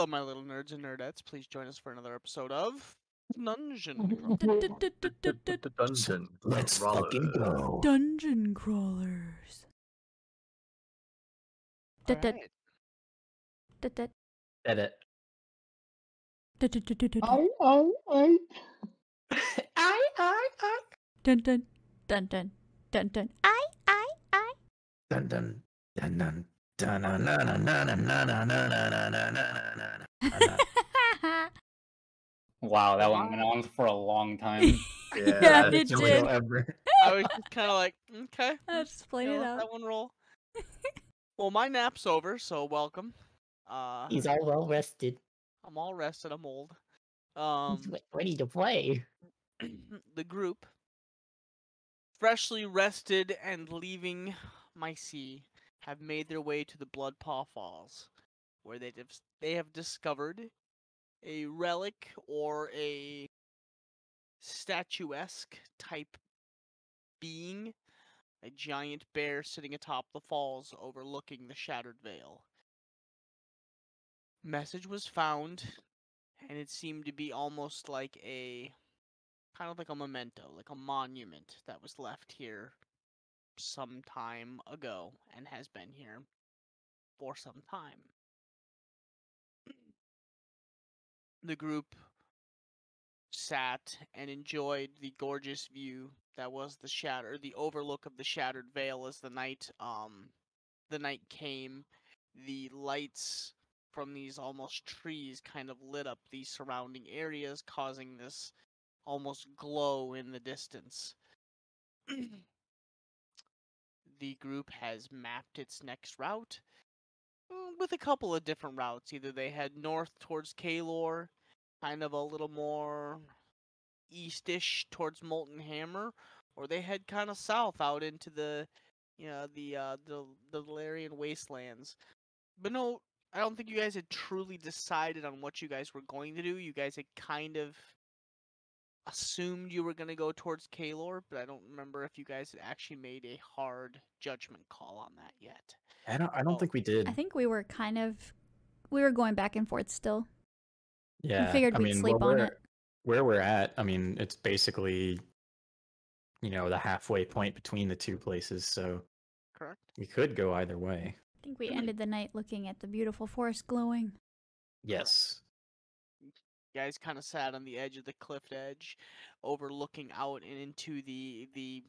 Hello, my little nerds and nerdettes. Please join us for another episode of Dungeon Dungeon. Let's fucking go. Dungeon Crawlers. Alright. Edit. Dun dun dun dun dun dun. Dun dun dun dun dun dun dun dun dun dun dun. Wow, that one went on for a long time. Yeah, it did. I was just kind of like, okay. I just played it let out. that one roll. Well, my nap's over, so welcome. He's all well rested. I'm all rested. I'm old. He's ready to play. The group, freshly rested and leaving my sea, have made their way to the Bloodpaw Falls, where they have discovered a relic or a statuesque type being, a giant bear sitting atop the falls overlooking the Shattered Vale. Message was found, and it seemed to be almost like kind of like a memento, like a monument that was left here some time ago and has been here for some time. The group sat and enjoyed the gorgeous view that was the overlook of the Shattered Vale as the night came. The lights from these almost trees kind of lit up the surrounding areas, causing this almost glow in the distance. The group has mapped its next route with a couple of different routes. Either they head north towards Krawlers, kind of a little more eastish towards Molten Hammer, or they head kind of south out into the Valerian wastelands. But no, I don't think you guys had truly decided on what you guys were going to do. You guys had kind of assumed you were going to go towards Krawlers, but I don't remember if you guys had actually made a hard judgment call on that yet. I don't think we did. I think we were going back and forth still. Yeah, We figured we'd sleep on it. Where we're at, I mean, it's basically, the halfway point between the two places, so Correct. we could go either way. I think we ended the night looking at the beautiful forest glowing. Yes. You guys kind of sat on the edge of the cliff edge, overlooking out and into the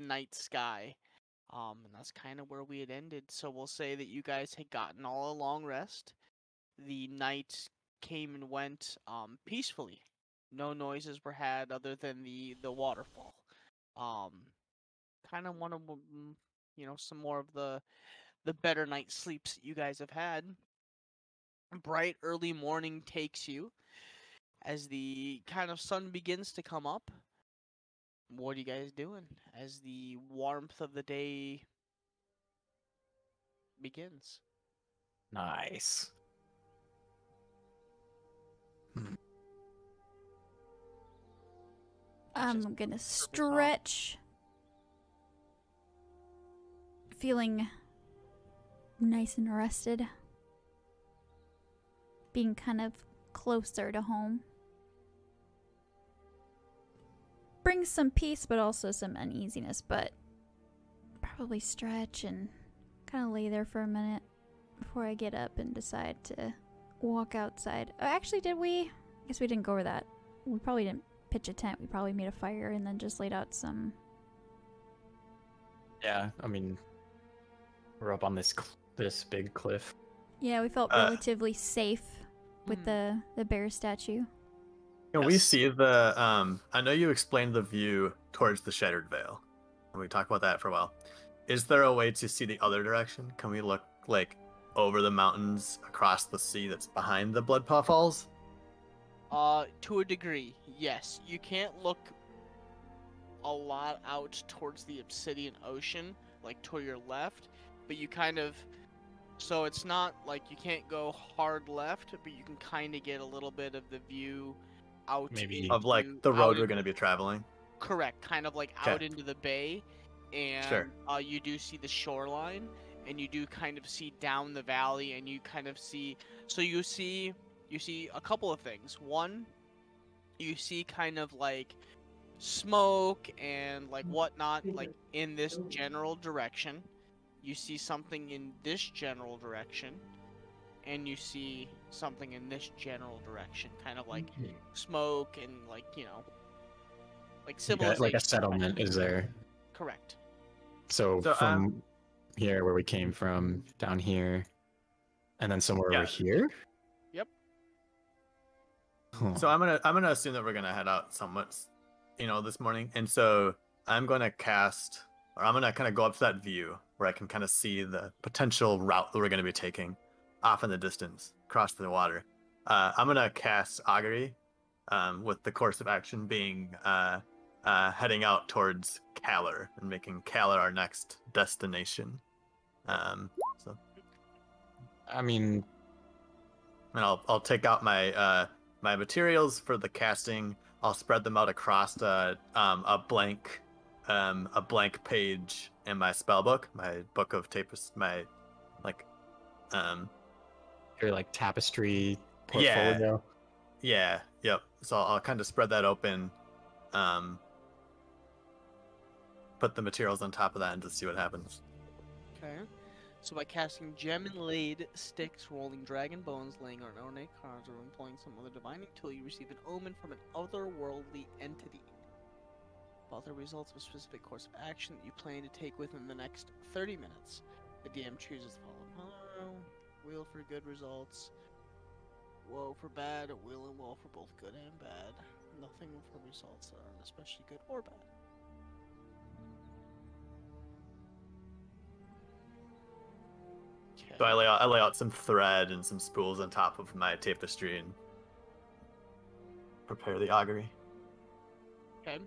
night sky. And that's kind of where we had ended. So we'll say that you guys had gotten all a long rest. The night came and went peacefully. No noises were had other than the waterfall. Kind of one of some more of the better night sleeps that you guys have had. Bright early morning takes you as the kind of sun begins to come up. What are you guys doing as the warmth of the day begins? Nice. I'm gonna stretch. Feeling nice and rested. Being kind of closer to home. Brings some peace, but also some uneasiness, but probably stretch and kind of lay there for a minute before I get up and decide to walk outside. Actually, did we? I guess we didn't go over that. We probably didn't pitch a tent. We probably made a fire and then just laid out some... Yeah, I mean, we're up on this big cliff. Yeah, we felt relatively safe with the bear statue. Can we see the I know you explained the view towards the Shattered Vale, and we talked about that for a while. Is there a way to see the other direction? Can we look like over the mountains across the sea that's behind the Bloodpaw Falls? To a degree, yes. You can't look a lot out towards the Obsidian Ocean, like to your left, but you kind of... So it's not like you can't go hard left, but you can kind of get a little bit of the view out Maybe of like the road we're going to be traveling. Correct, kind of like out into the bay, and Sure. You do see the shoreline, and you do kind of see down the valley, and you kind of see. So you see a couple of things. One, you see kind of like smoke and like whatnot, like in this general direction. You see something in this general direction, and you see something in this general direction, kind of like smoke and like like civilization. Like a settlement is there. Correct. So from here where we came from, down here, and then somewhere over here. Yep. Huh. So I'm gonna assume that we're gonna head out somewhat, this morning, and so I'm gonna cast, or I'm gonna kind of go up to that view where I can kind of see the potential route that we're gonna be taking, off in the distance, across the water. I'm gonna cast augury, with the course of action being heading out towards Krawler and making Krawler our next destination. So. I mean, And I'll take out my my materials for the casting. I'll spread them out across a blank page in my spell book, my book of your like tapestry portfolio. Yep. So I'll kind of spread that open, put the materials on top of that, and just see what happens. Okay. So by casting gem inlaid sticks, rolling dragon bones, laying on ornate cards, or employing some other divining tool, you receive an omen from an otherworldly entity. About the results of a specific course of action that you plan to take within the next 30 minutes. The DM chooses the following. Wheel for good results. Woe for bad, wheel and woe for both good and bad. Nothing for results that aren't especially good or bad. So I lay out some thread and some spools on top of my tapestry and prepare the augury. Okay.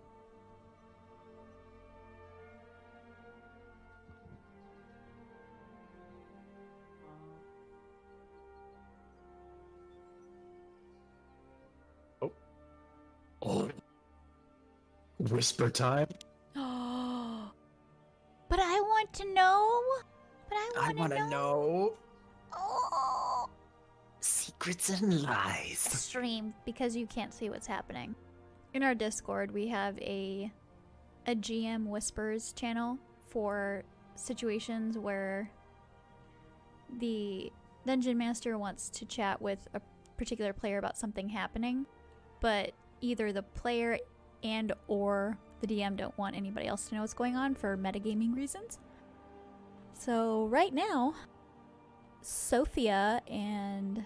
Oh. Whisper time. Oh. But I want to know. But I want to know. Oh. Secrets and lies. Stream, because you can't see what's happening. In our Discord, we have a GM Whispers channel for situations where the Dungeon Master wants to chat with a particular player about something happening, but either the player and or the DM don't want anybody else to know what's going on for metagaming reasons. So right now, Sophia and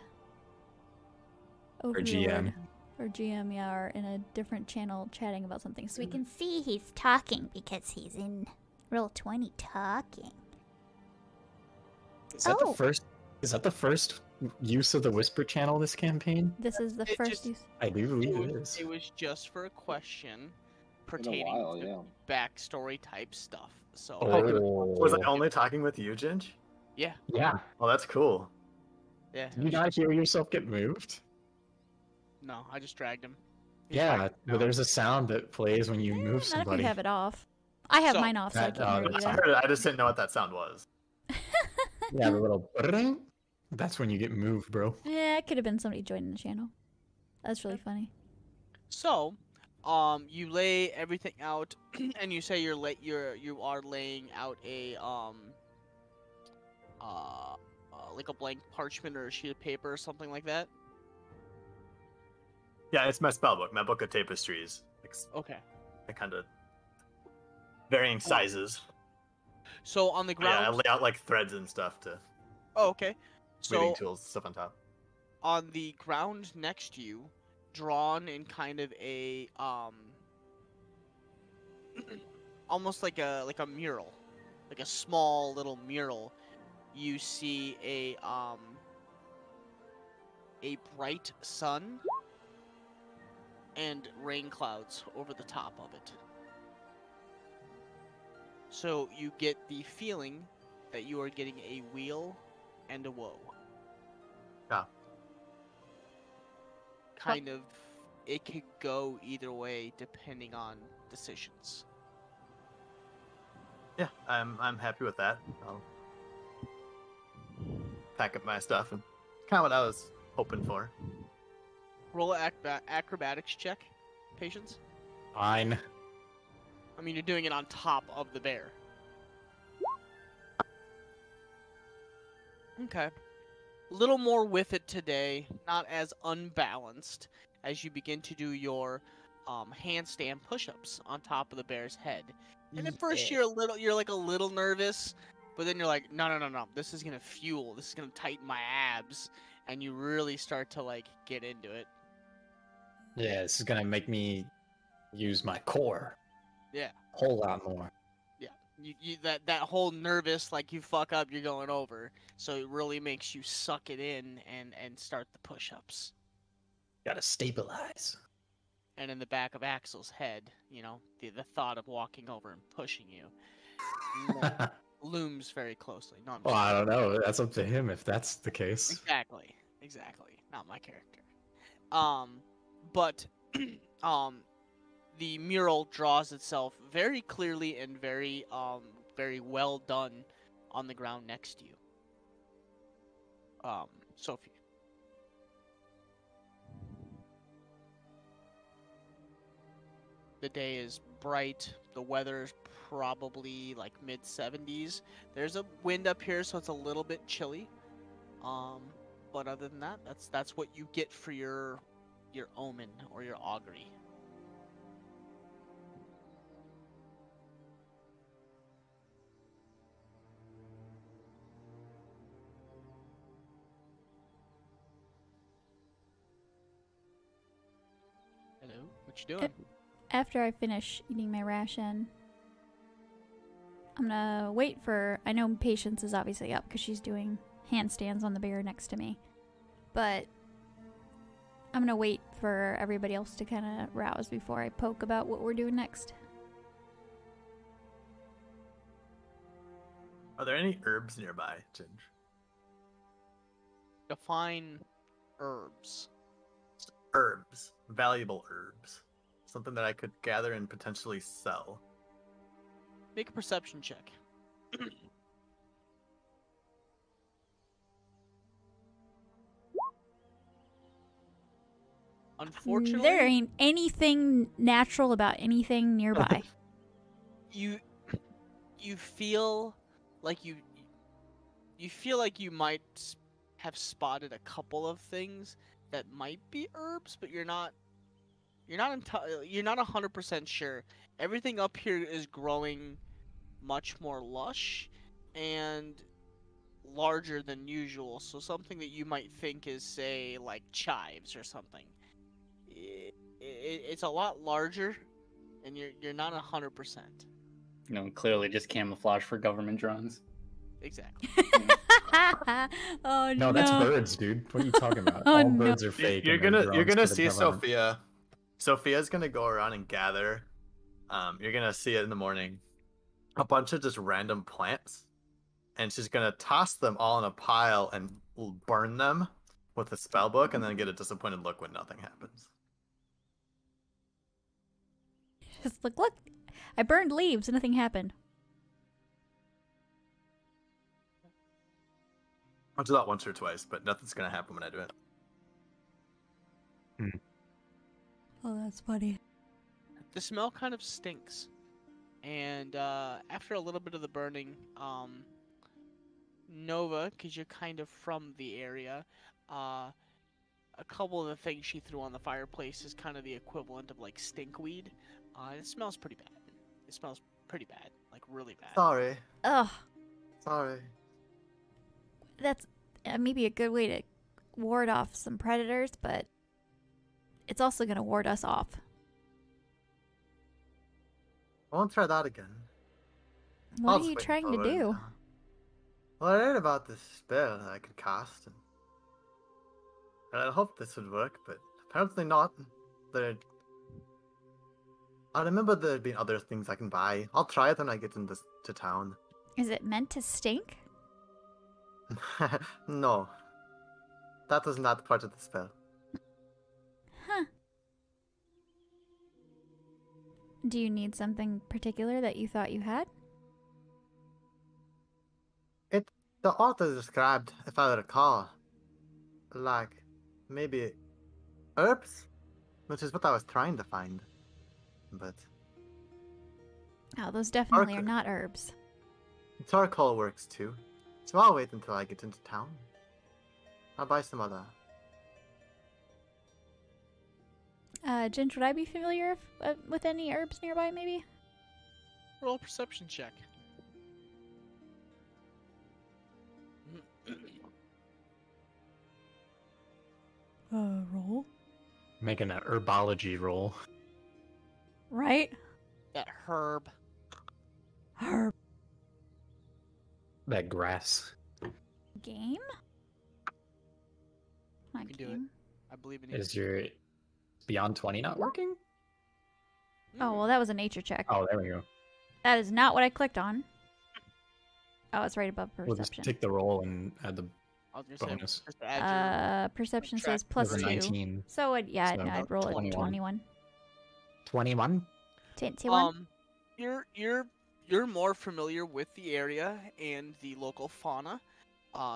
GM. Or GM, yeah, are in a different channel chatting about something. So we can see he's talking because he's in Roll20 talking. Is that the first use of the Whisper channel this campaign? This is the first use. I do believe it is. It was just for a question pertaining to backstory type stuff. So Was I only talking with you, Ginge? yeah. Yeah. Well, that's cool. Yeah. Did you not hear yourself get moved? No, I just dragged him. He's Yeah, fine now. but there's a sound that plays when you move Not if somebody. you have it off. I have So- mine off, so I That, can't hear that's you. I heard it. I just didn't know what that sound was. Yeah, the little ring. That's when you get moved, bro. Yeah, it could have been somebody joining the channel. That's really funny. So, you lay everything out, and you say you are laying out a like a blank parchment or a sheet of paper or something like that. Yeah, it's my spell book, my book of tapestries. Okay. I kind of varying sizes. So on the ground. Yeah, I lay out like threads and stuff to Oh, okay. weeding So tools, stuff on top. on the ground next to you, drawn in kind of a almost like a mural, like a small little mural, you see a bright sun and rain clouds over the top of it. So you get the feeling that you are getting a wheel and a woe. Yeah. Kind of, it could go either way depending on decisions. Yeah, I'm happy with that. pack up my stuff, and kind of what I was hoping for. Roll an acrobatics check, Patience. Fine. I mean, you're doing it on top of the bear. Okay. A little more with it today, not as unbalanced as you begin to do your handstand push-ups on top of the bear's head. And at first you're like a little nervous, but then you're like, no, this is gonna fuel, this is gonna tighten my abs, and you really start to like get into it. Yeah, this is gonna make me use my core. Yeah. A whole lot more. Yeah. You that whole nervous, like you fuck up, you're going over. So it really makes you suck it in and start the push-ups. Gotta stabilize. And in the back of Axel's head, you know, the thought of walking over and pushing you looms very closely. No, I'm Well, just I don't know. That's up to him if that's the case. Exactly. Not my character. But the mural draws itself very clearly and very well done on the ground next to you. Sophie. The day is bright. The weather is probably like mid-70s. There's a wind up here, so it's a little bit chilly. But other than that, that's what you get for your omen or your augury. Hello, what you doing? After I finish eating my ration, I'm gonna wait for... I know Patience is obviously up because she's doing handstands on the bear next to me. But I'm gonna wait for everybody else to kind of rouse before I poke about what we're doing next. Are there any herbs nearby, Ginge? Define herbs. Herbs. Valuable herbs. Something that I could gather and potentially sell. Make a perception check. Unfortunately, There ain't anything natural about anything nearby. you feel like you feel like you might have spotted a couple of things that might be herbs, but you're not 100% sure. Everything up here is growing much more lush and larger than usual, so something that you might think is, say, like chives or something. It's a lot larger, and you're not 100%. You know, clearly just camouflage for government drones. Exactly. Oh No, that's birds, dude. What are you talking about? Oh, All no. birds are fake. You're and they're gonna drones for the see government. Sophia. Sophia's gonna go around and gather. You're gonna see it in the morning. A bunch of just random plants, and she's gonna toss them all in a pile and burn them with a spell book, and then get a disappointed look when nothing happens. Just look, I burned leaves and nothing happened. I'll do that once or twice, but nothing's gonna happen when I do it. Oh, that's funny. The smell kind of stinks, and after a little bit of the burning, Nova, because you're kind of from the area, a couple of the things she threw on the fireplace is kind of the equivalent of like stinkweed. It smells pretty bad. It smells pretty bad, like really bad. Sorry. Ugh, Sorry. that's maybe a good way to ward off some predators, but it's also gonna ward us off. I won't try that again. What I'll are just you wait trying to forward. do? Well, I read about this spell that I could cast, and I hoped this would work, but apparently not. I remember there'd been other things I can buy. I'll try it when I get into town. Is it meant to stink? No. That was not part of the spell. Huh. Do you need something particular that you thought you had? The author described, if I recall, like maybe herbs, which is what I was trying to find. But Oh, those definitely are Okay. not herbs. charcoal works too. So I'll wait until I get into town. I'll buy some other. Ginge, would I be familiar with any herbs nearby, maybe? Roll a perception check. Roll. Making an herbology roll. Right? That herb. Herb. That grass. Game? Not can do it. game. I believe in you. Is your Beyond 20 not working? Oh, well, that was a nature check. Oh, there we go. That is not what I clicked on. Oh, it's right above We'll just perception. take the roll and add the I was gonna bonus. say, just to add Perception subtract says plus With a 2. 19. So, yeah, So I'd roll a 21. 21. 21? 21? you're more familiar with the area and the local fauna.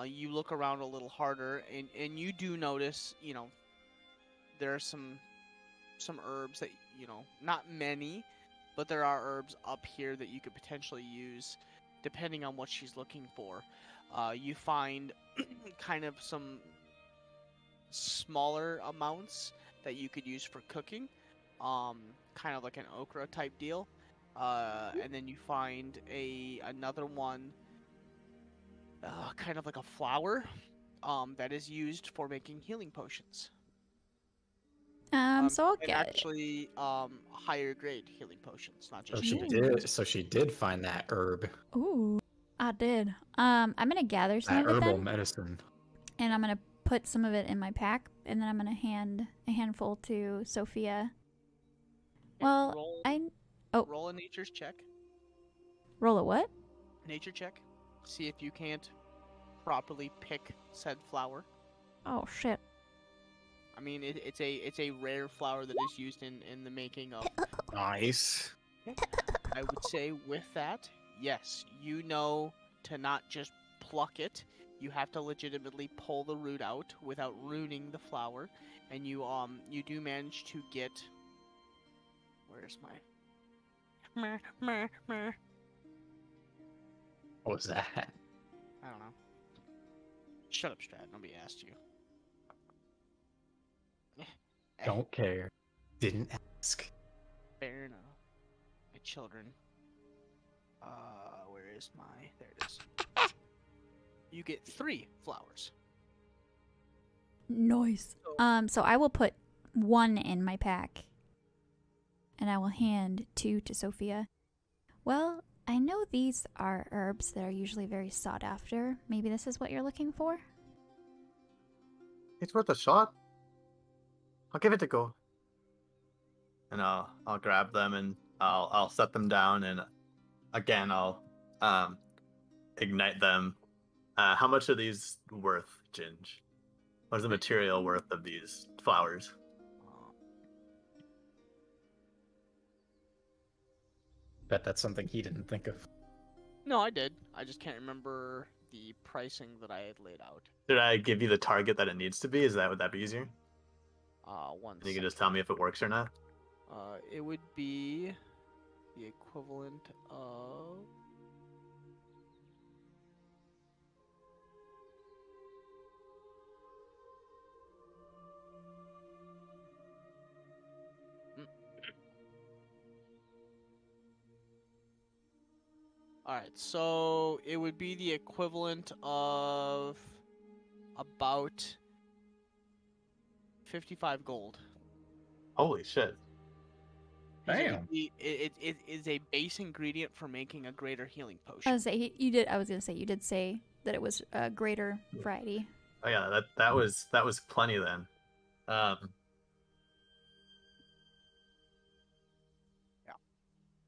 You look around a little harder, and you do notice, there are some herbs that, not many, but there are herbs up here that you could potentially use, depending on what she's looking for. You find kind of some smaller amounts that you could use for cooking, kind of like an okra type deal. And then you find another one, kind of like a flower, that is used for making healing potions. So I'll And get it. actually, higher grade healing potions, not So just. she Ooh. did. So she did find that herb. Ooh. I did. I'm gonna gather some That of it herbal then, medicine. and I'm gonna put some of it in my pack, and then I'm gonna hand a handful to Sophia. Well, roll, oh. roll a nature's check. Roll a what? Nature check. See if you can't properly pick said flower. Oh shit. I mean, it's a rare flower that is used in the making of. Nice. I would say with that, yes, you know to not just pluck it. You have to legitimately pull the root out without ruining the flower, and you do manage to get. Where's my? What was that? I don't know. Shut up, Strat. Nobody asked you. Don't care. Didn't ask. Fair enough. My children. Where is my? There it is. You get 3 flowers. Nice. So I will put 1 in my pack, and I will hand 2 to Sophia. Well, I know these are herbs that are usually very sought after. Maybe this is what you're looking for? It's worth a shot. I'll give it a go. And I'll grab them and I'll set them down, and again I'll ignite them. How much are these worth, Ginge? What is the material worth of these flowers? Bet that's something he didn't think of. No, I did. I just can't remember the pricing that I had laid out. Did I give you the target that it needs to be? Would that be easier? One You can second. just tell me if it works or not. It would be the equivalent of. Alright, so it would be the equivalent of about 55 gold. Holy shit. Damn. It is a base ingredient for making a greater healing I potion. was gonna say you did say that it was a greater variety. Oh yeah, that was plenty then. Yeah.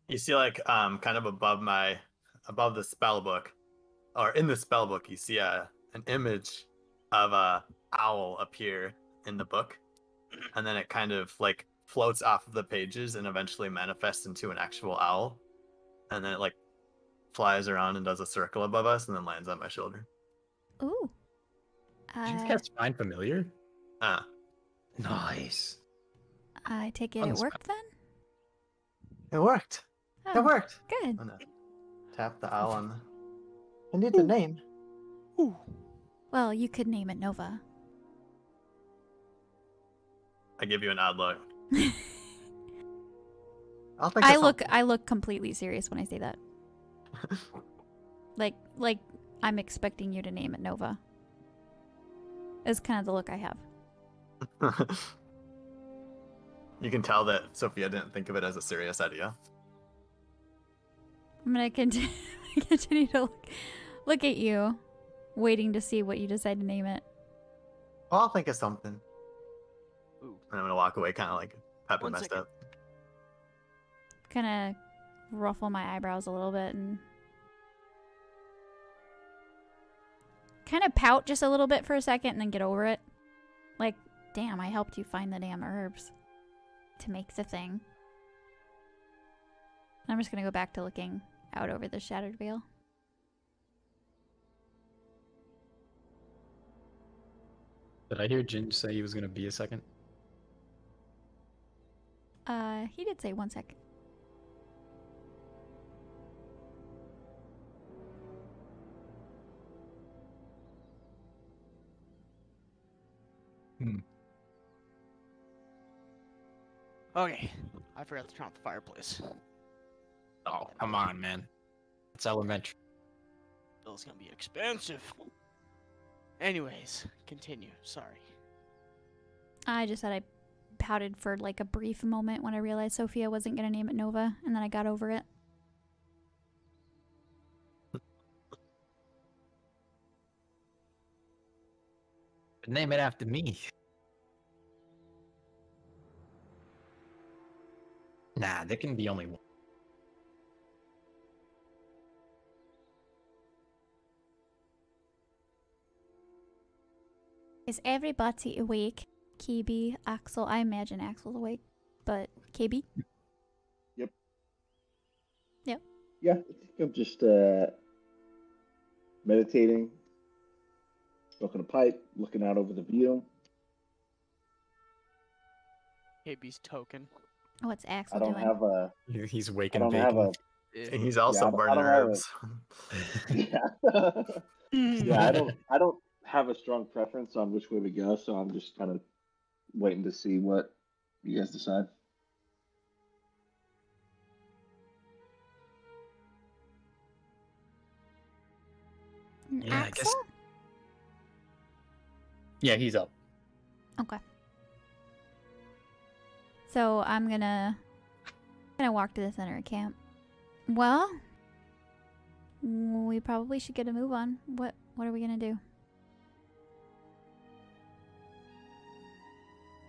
You see, like, kind of above the spell book, or in the spell book, you see an image of a owl appear in the book, and then it kind of like floats off of the pages and eventually manifests into an actual owl, and then it like flies around and does a circle above us and then lands on my shoulder. Ooh. Did you cast Find Familiar? Ah, Nice. I take it On it the spot. worked then? it worked. Oh, It worked. good. I'm gonna tap the owl on the. I need the name. Ooh. Well, you could name it Nova. I give you an odd look. I'll think of something. I look completely serious when I say that. like I'm expecting you to name it Nova. Is kind of the look I have. You can tell that Sophia didn't think of it as a serious idea. I'm gonna continue to look at you, waiting to see what you decide to name it. Well, I'll think of something. Ooh. And I'm gonna walk away, kind of like Pepper One messed second. up. Kind of ruffle my eyebrows a little bit and kind of pout just a little bit for a second and then get over it. Like, damn, I helped you find the damn herbs to make the thing. I'm just gonna go back to looking out over the Shattered Veil. Did I hear Jin say he was gonna be a second? He did say 1 sec. Okay. I forgot to turn off the fireplace. Oh, come on, man. It's elementary. Bill's gonna be expensive. Anyways, continue. Sorry. I just said I pouted for like a brief moment when I realized Sophia wasn't gonna name it Nova, and then I got over it. But name it after me. Nah, there can be only one. Is everybody awake? KB, Axel. I imagine Axel's awake, but KB? Yep. Yep. Yeah, I think I'm just meditating, smoking a pipe, looking out over the view. KB's token. What's I Axel don't doing? have a. He's I waking don't have bacon. a. And he's also I burning don't have a- herbs. Yeah. Yeah, I don't have a strong preference on which way we go, so I'm just kind of waiting to see what you guys decide. Yeah, I guess- Axel? Yeah, he's up. Okay. So I'm gonna walk to the center of camp. Well, we probably should get a move on. What are we gonna do?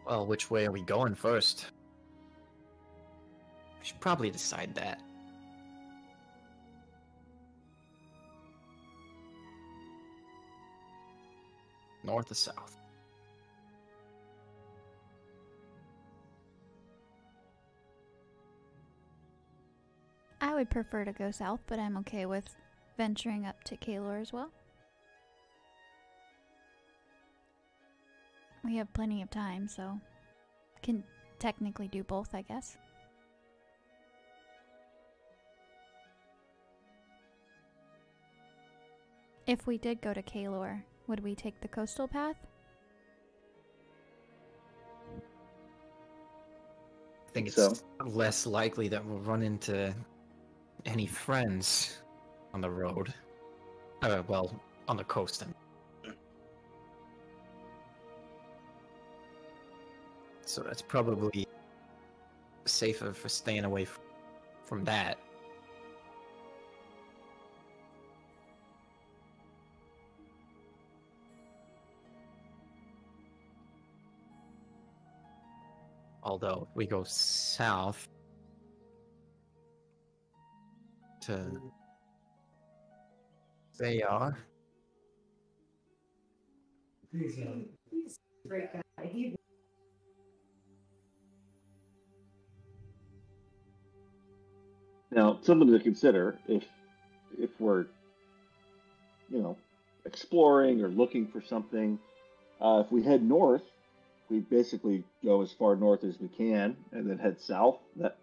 Well, which way are we going first? We should probably decide that. North or south? I would prefer to go south, but I'm okay with venturing up to Kalor as well. We have plenty of time, so can technically do both, I guess. If we did go to Kalor, would we take the coastal path? I think it's So? less likely that we'll run into any friends on the road. Well, on the coast. So that's probably safer for staying away from that. Although if we go south to they are. Now, something to consider if we're, exploring or looking for something. If we head north, we basically go as far north as we can, and then head south. That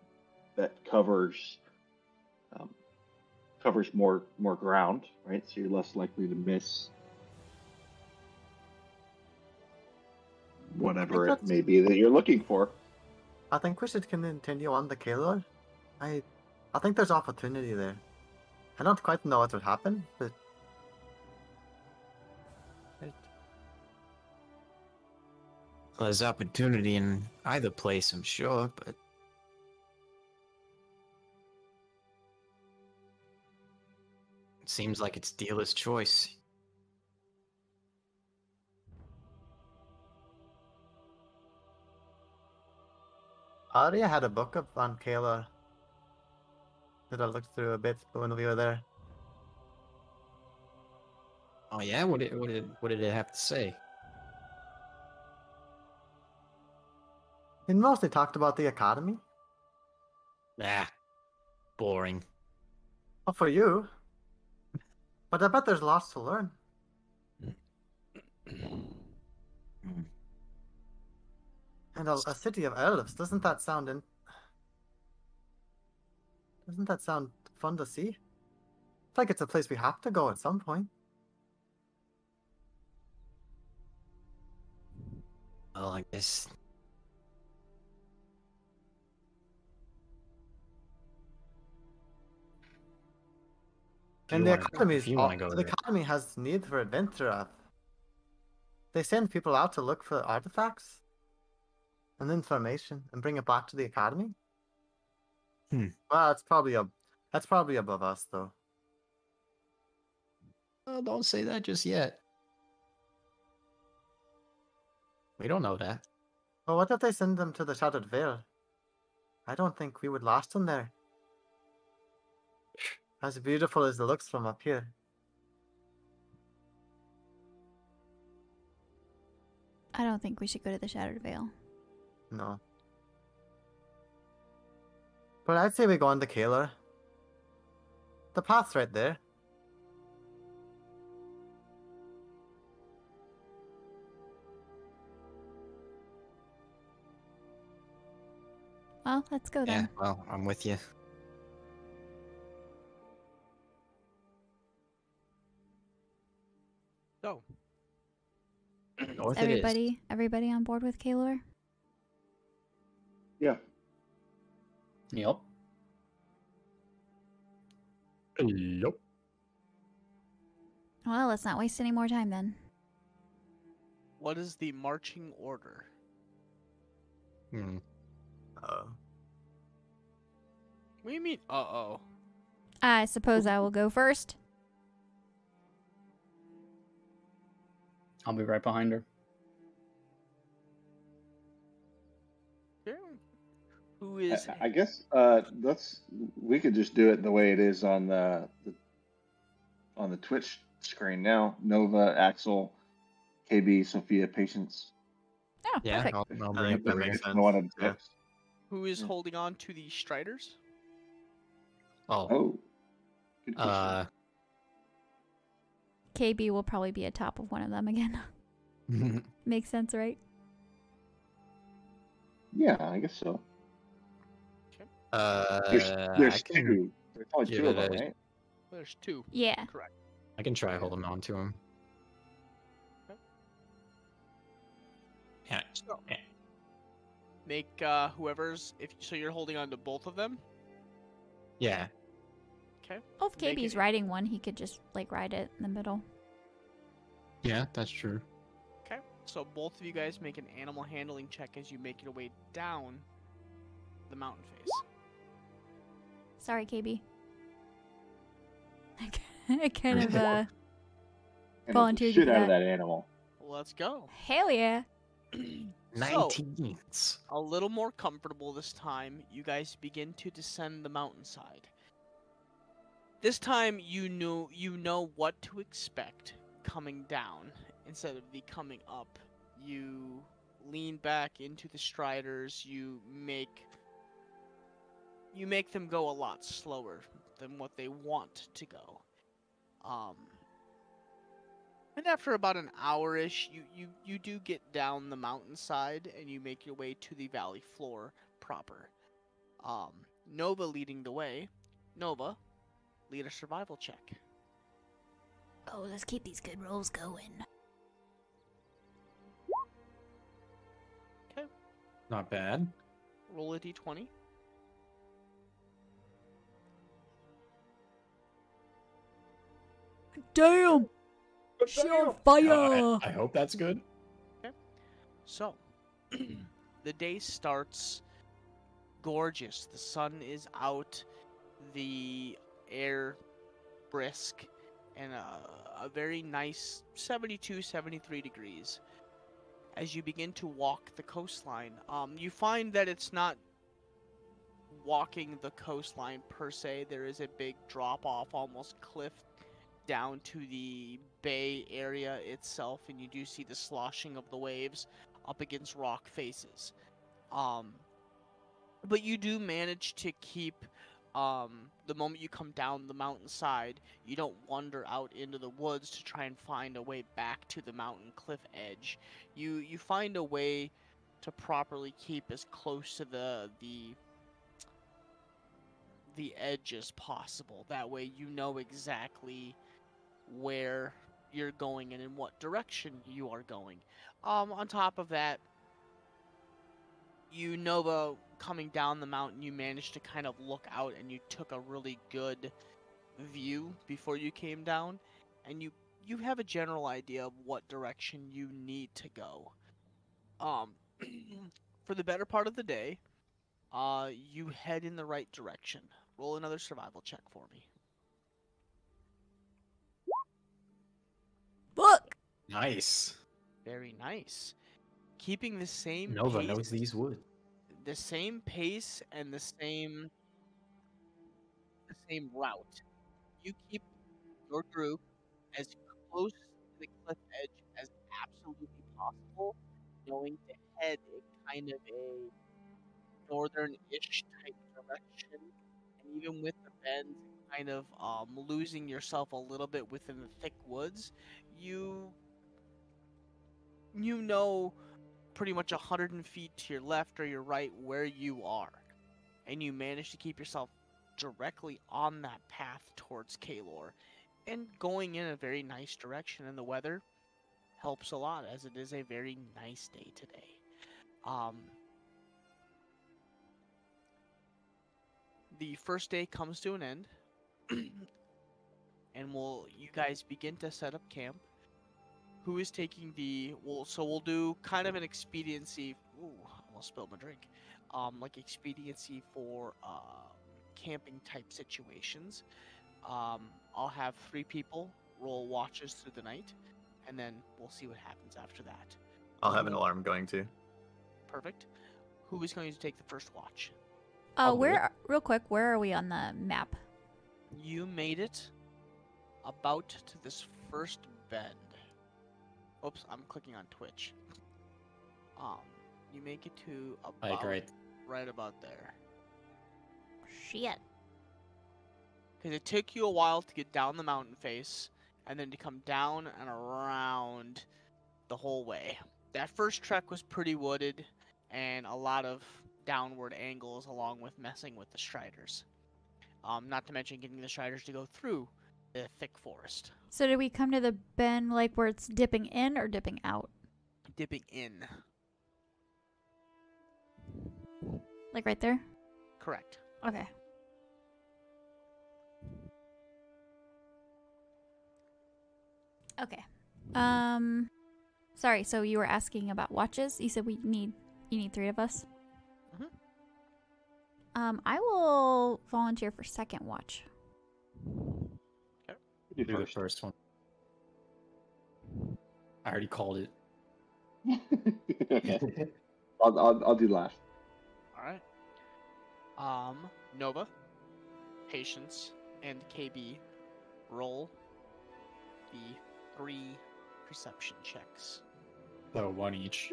um, covers more ground, right? So you're less likely to miss whatever it may be that you're looking for. I think we should continue on the Krawler. I think there's opportunity there. I don't quite know what would happen, but Well, there's opportunity in either place, I'm sure, but it seems like it's dealer's choice. Aria had a book up on Kayla that I looked through a bit when we were there. Oh yeah, what did it have to say? It mostly talked about the academy. Ah, boring. Well, for you. But I bet there's lots to learn. And a city of elves, doesn't that sound fun to see? It's like it's a place we have to go at some point. Well, I guess. And the academy has need for adventure. They send people out to look for artifacts and information and bring it back to the academy. Well, that's probably above us, though. Oh, don't say that just yet. We don't know that. Well, what if they send them to the Shattered Vale? I don't think we would last them there. As beautiful as it looks from up here. I don't think we should go to the Shattered Vale. No. But I'd say we go on the Krawler. The path's right there. Well, let's go Yeah, then. well, I'm with you. So, North Everybody on board with Krawler? Yeah. Yep. Nope. Well, let's not waste any more time then. what is the marching order? Oh. What do you mean, uh-oh? I suppose I will go first. I'll be right behind her. Yeah. Who is... I guess we could just do it the way it is on the Twitch screen now. Nova, Axel, KB, Sophia, Patience. Oh, Yeah, perfect. I'll I bring think up that the makes rear. sense. No one on Yeah. Twitch. Who is holding on to the Striders? Oh, Oh. Good question. KB will probably be atop of one of them again. Makes sense, right? Yeah, I guess so. there's There's two. There's only give two of it them, a- right? There's two. Yeah. Correct. I can try holding on to him. Okay. Yeah. So, make whoever's... So you're holding on to both of them? Yeah. Okay. Well, if Make KB's it- riding one, he could just, like, ride it in the middle. Yeah, that's true. Okay. So both of you guys make an animal handling check as you make your way down the mountain face. Sorry, KB. I kind of, And volunteered the you shit for out of that. that animal. Let's go. Hell yeah. So, 19s. a little more comfortable this time, you guys begin to descend the mountainside. This time you know what to expect coming down instead of the coming up. You lean back into the Striders, you make them go a lot slower than what they want to go. And after about an hour-ish, you do get down the mountainside and you make your way to the valley floor proper. Nova leading the way. Nova, lead a survival check. Oh, let's keep these good rolls going. Okay. Not bad. Roll a d20. Damn! She on fire! I hope that's good. So, the day starts gorgeous. The sun is out, the air brisk, and a very nice 72, 73 degrees. As you begin to walk the coastline, you find that it's not walking the coastline per se. There is a big drop off, almost cliff, down to the bay area itself, and you do see the sloshing of the waves up against rock faces. But you do manage to keep, the moment you come down the mountainside, you don't wander out into the woods to try and find a way back to the mountain cliff edge. You find a way to properly keep as close to the edge as possible. That way you know exactly where you're going and in what direction you are going. On top of that, you know, coming down the mountain, you managed to kind of look out and you took a really good view before you came down, and you have a general idea of what direction you need to go. For the better part of the day, you head in the right direction. Roll another survival check for me. Fuck! Nice. Very nice. Keeping the same Nova pace, knows these woods. the same pace and the same route. You keep your group as close to the cliff edge as absolutely possible, knowing to head in kind of a northern-ish type direction, and even with the bends, kind of losing yourself a little bit within the thick woods, you know pretty much 100 feet to your left or your right where you are, and you manage to keep yourself directly on that path towards Kalor, and going in a very nice direction, and the weather helps a lot as it is a very nice day today. The first day comes to an end, and you guys begin to set up camp. Who is taking we'll do kind of an expediency. Ooh, almost spilled my drink. Like expediency for camping type situations. I'll have 3 people roll watches through the night, and then we'll see what happens after that. I'll have an alarm going too. Perfect. Who is going to take the first watch? Real quick, where are we on the map? You made it about to this first bend. Oops, I'm clicking on Twitch. You make it to about right about there. Shit. Because it took you a while to get down the mountain face, and then to come down and around the whole way. That first trek was pretty wooded, and a lot of downward angles along with messing with the striders. Not to mention getting the striders to go through the thick forest. So did we come to the bend like where it's dipping in or dipping out? Dipping in. Like right there? Correct. Okay. Okay. Sorry, so you were asking about watches? You said you need 3 of us? I will volunteer for second watch. Okay. Do the first one. I already called it. I'll do last. Alright. Nova, Patience, and KB roll the 3 perception checks. So 1 each.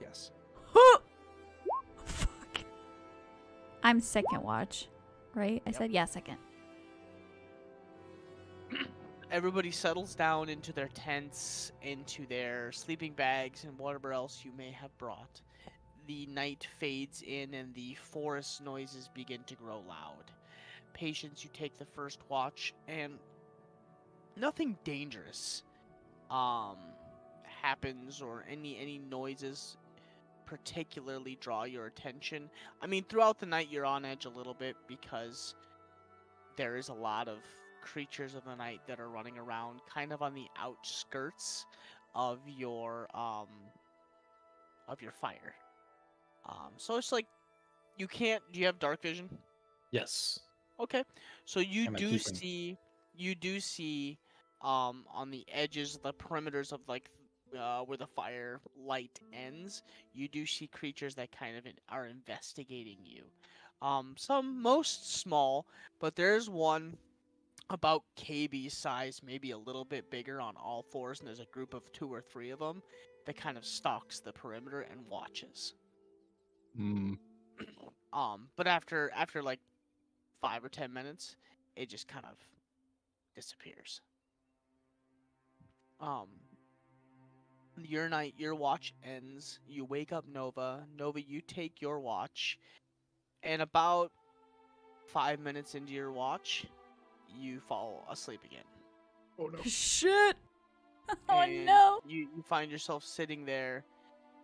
Yes. Fuck. I'm second watch, right? I Yep. said yeah, second. everybody settles down into their tents, into their sleeping bags, and whatever else you may have brought. The night fades in and the forest noises begin to grow loud. Patience, you take the first watch, and nothing dangerous happens, or any noises particularly draw your attention. I mean, throughout the night you're on edge a little bit because there is a lot of creatures of the night that are running around kind of on the outskirts of your fire. So it's like you can't. Do you have dark vision? Yes. Okay, so you Am I do keeping- see on the edges, the perimeters of like where the fire light ends, you do see creatures that kind of are investigating you. Most small, but there's one about KB's size, maybe a little bit bigger, on all fours, and there's a group of 2 or 3 of them that kind of stalks the perimeter and watches. But after like 5 or 10 minutes, it just kind of disappears. Your watch ends. You wake up Nova. Nova, you take your watch, and about 5 minutes into your watch, you fall asleep again. Oh no. Shit! Oh And no! You find yourself sitting there,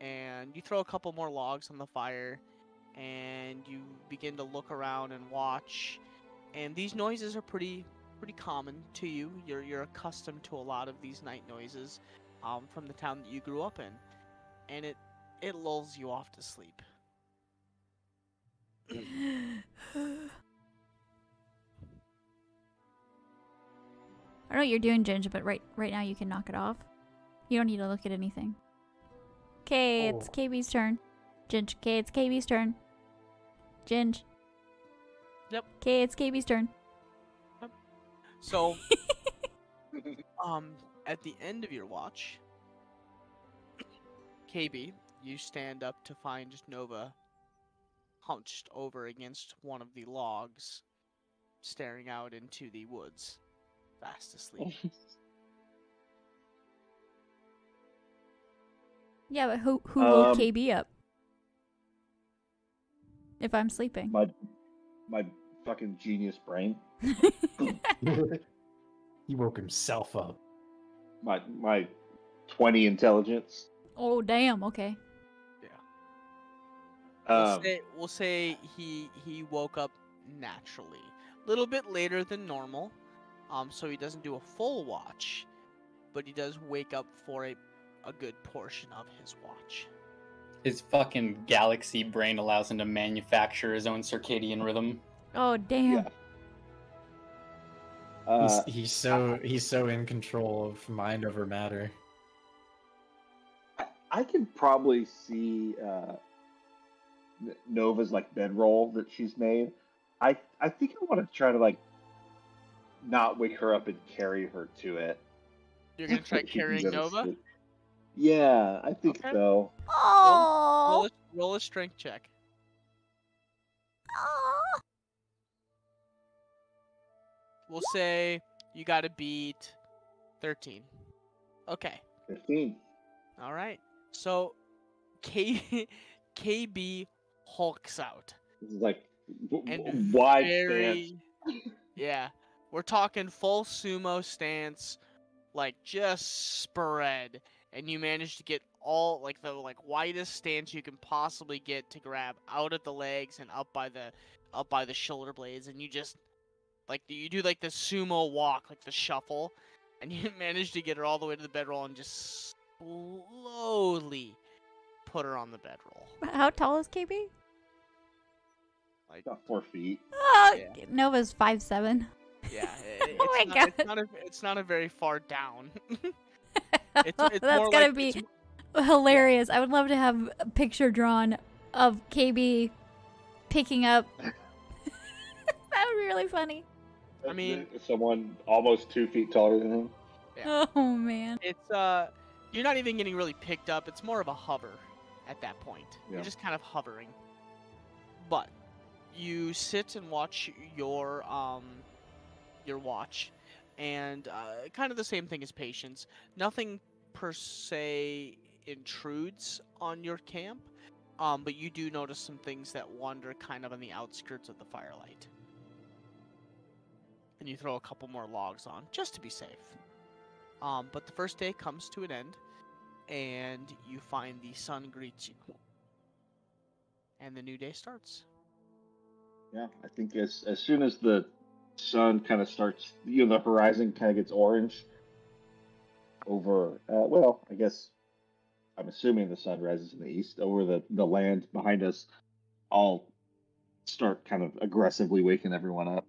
and you throw a couple more logs on the fire, and you begin to look around and watch. And these noises are pretty common to you. You're accustomed to a lot of these night noises from the town that you grew up in, and it lulls you off to sleep. I know what you're doing, Ginger, but right now you can knock it off. You don't need to look at anything. Okay, it's Oh. KB's turn. Ginge. Okay, it's KB's turn. Ginge. Yep. Okay, it's KB's turn. So, at the end of your watch, KB, you stand up to find Nova hunched over against one of the logs, staring out into the woods, fast asleep. Yeah, but who woke KB up? If I'm sleeping. My fucking genius brain. He woke himself up. My 20 intelligence. Oh damn, okay. We'll say he woke up naturally, a little bit later than normal, so he doesn't do a full watch, but he does wake up for a good portion of his watch. His fucking galaxy brain allows him to manufacture his own circadian rhythm. Oh damn. Yeah. He's so in control of mind over matter. I can probably see Nova's like bedroll that she's made. I think I want to try to like not wake her up and carry her to it. You're gonna try She can carrying go to Nova? sleep. Yeah, I think Okay. so. Oh. Roll a strength check. We'll say you gotta beat 13. Okay. 15. All right. So, KB hulks out. This is like And wide very, stance. yeah, we're talking full sumo stance, like just spread, and you manage to get all like the widest stance you can possibly get to grab out at the legs and up by the shoulder blades, and you just you do like the sumo walk, like the shuffle, and you manage to get her all the way to the bedroll and just slowly put her on the bedroll. How tall is KB? Like, About 4 feet. Yeah. Nova's 5'7". yeah, Oh my it's not a very far down. That's more gotta like- be it's- hilarious. I would love to have a picture drawn of KB picking up. That would be really funny. I mean- someone almost 2 feet taller than him. Yeah. Oh man. It's you're not even getting really picked up. It's more of a hover at that point. Yeah. You're just kind of hovering. But you sit and watch your watch, and kind of the same thing as patience. Nothing per se intrudes on your camp, but you do notice some things that wander kind of on the outskirts of the firelight. And you throw a couple more logs on, just to be safe. But the first day comes to an end, and you find the sun greets you. And the new day starts. Yeah, I think as soon as the sun kind of starts, the horizon kind of gets orange over, well, I guess I'm assuming the sun rises in the east, over the land behind us, I'll start kind of aggressively waking everyone up.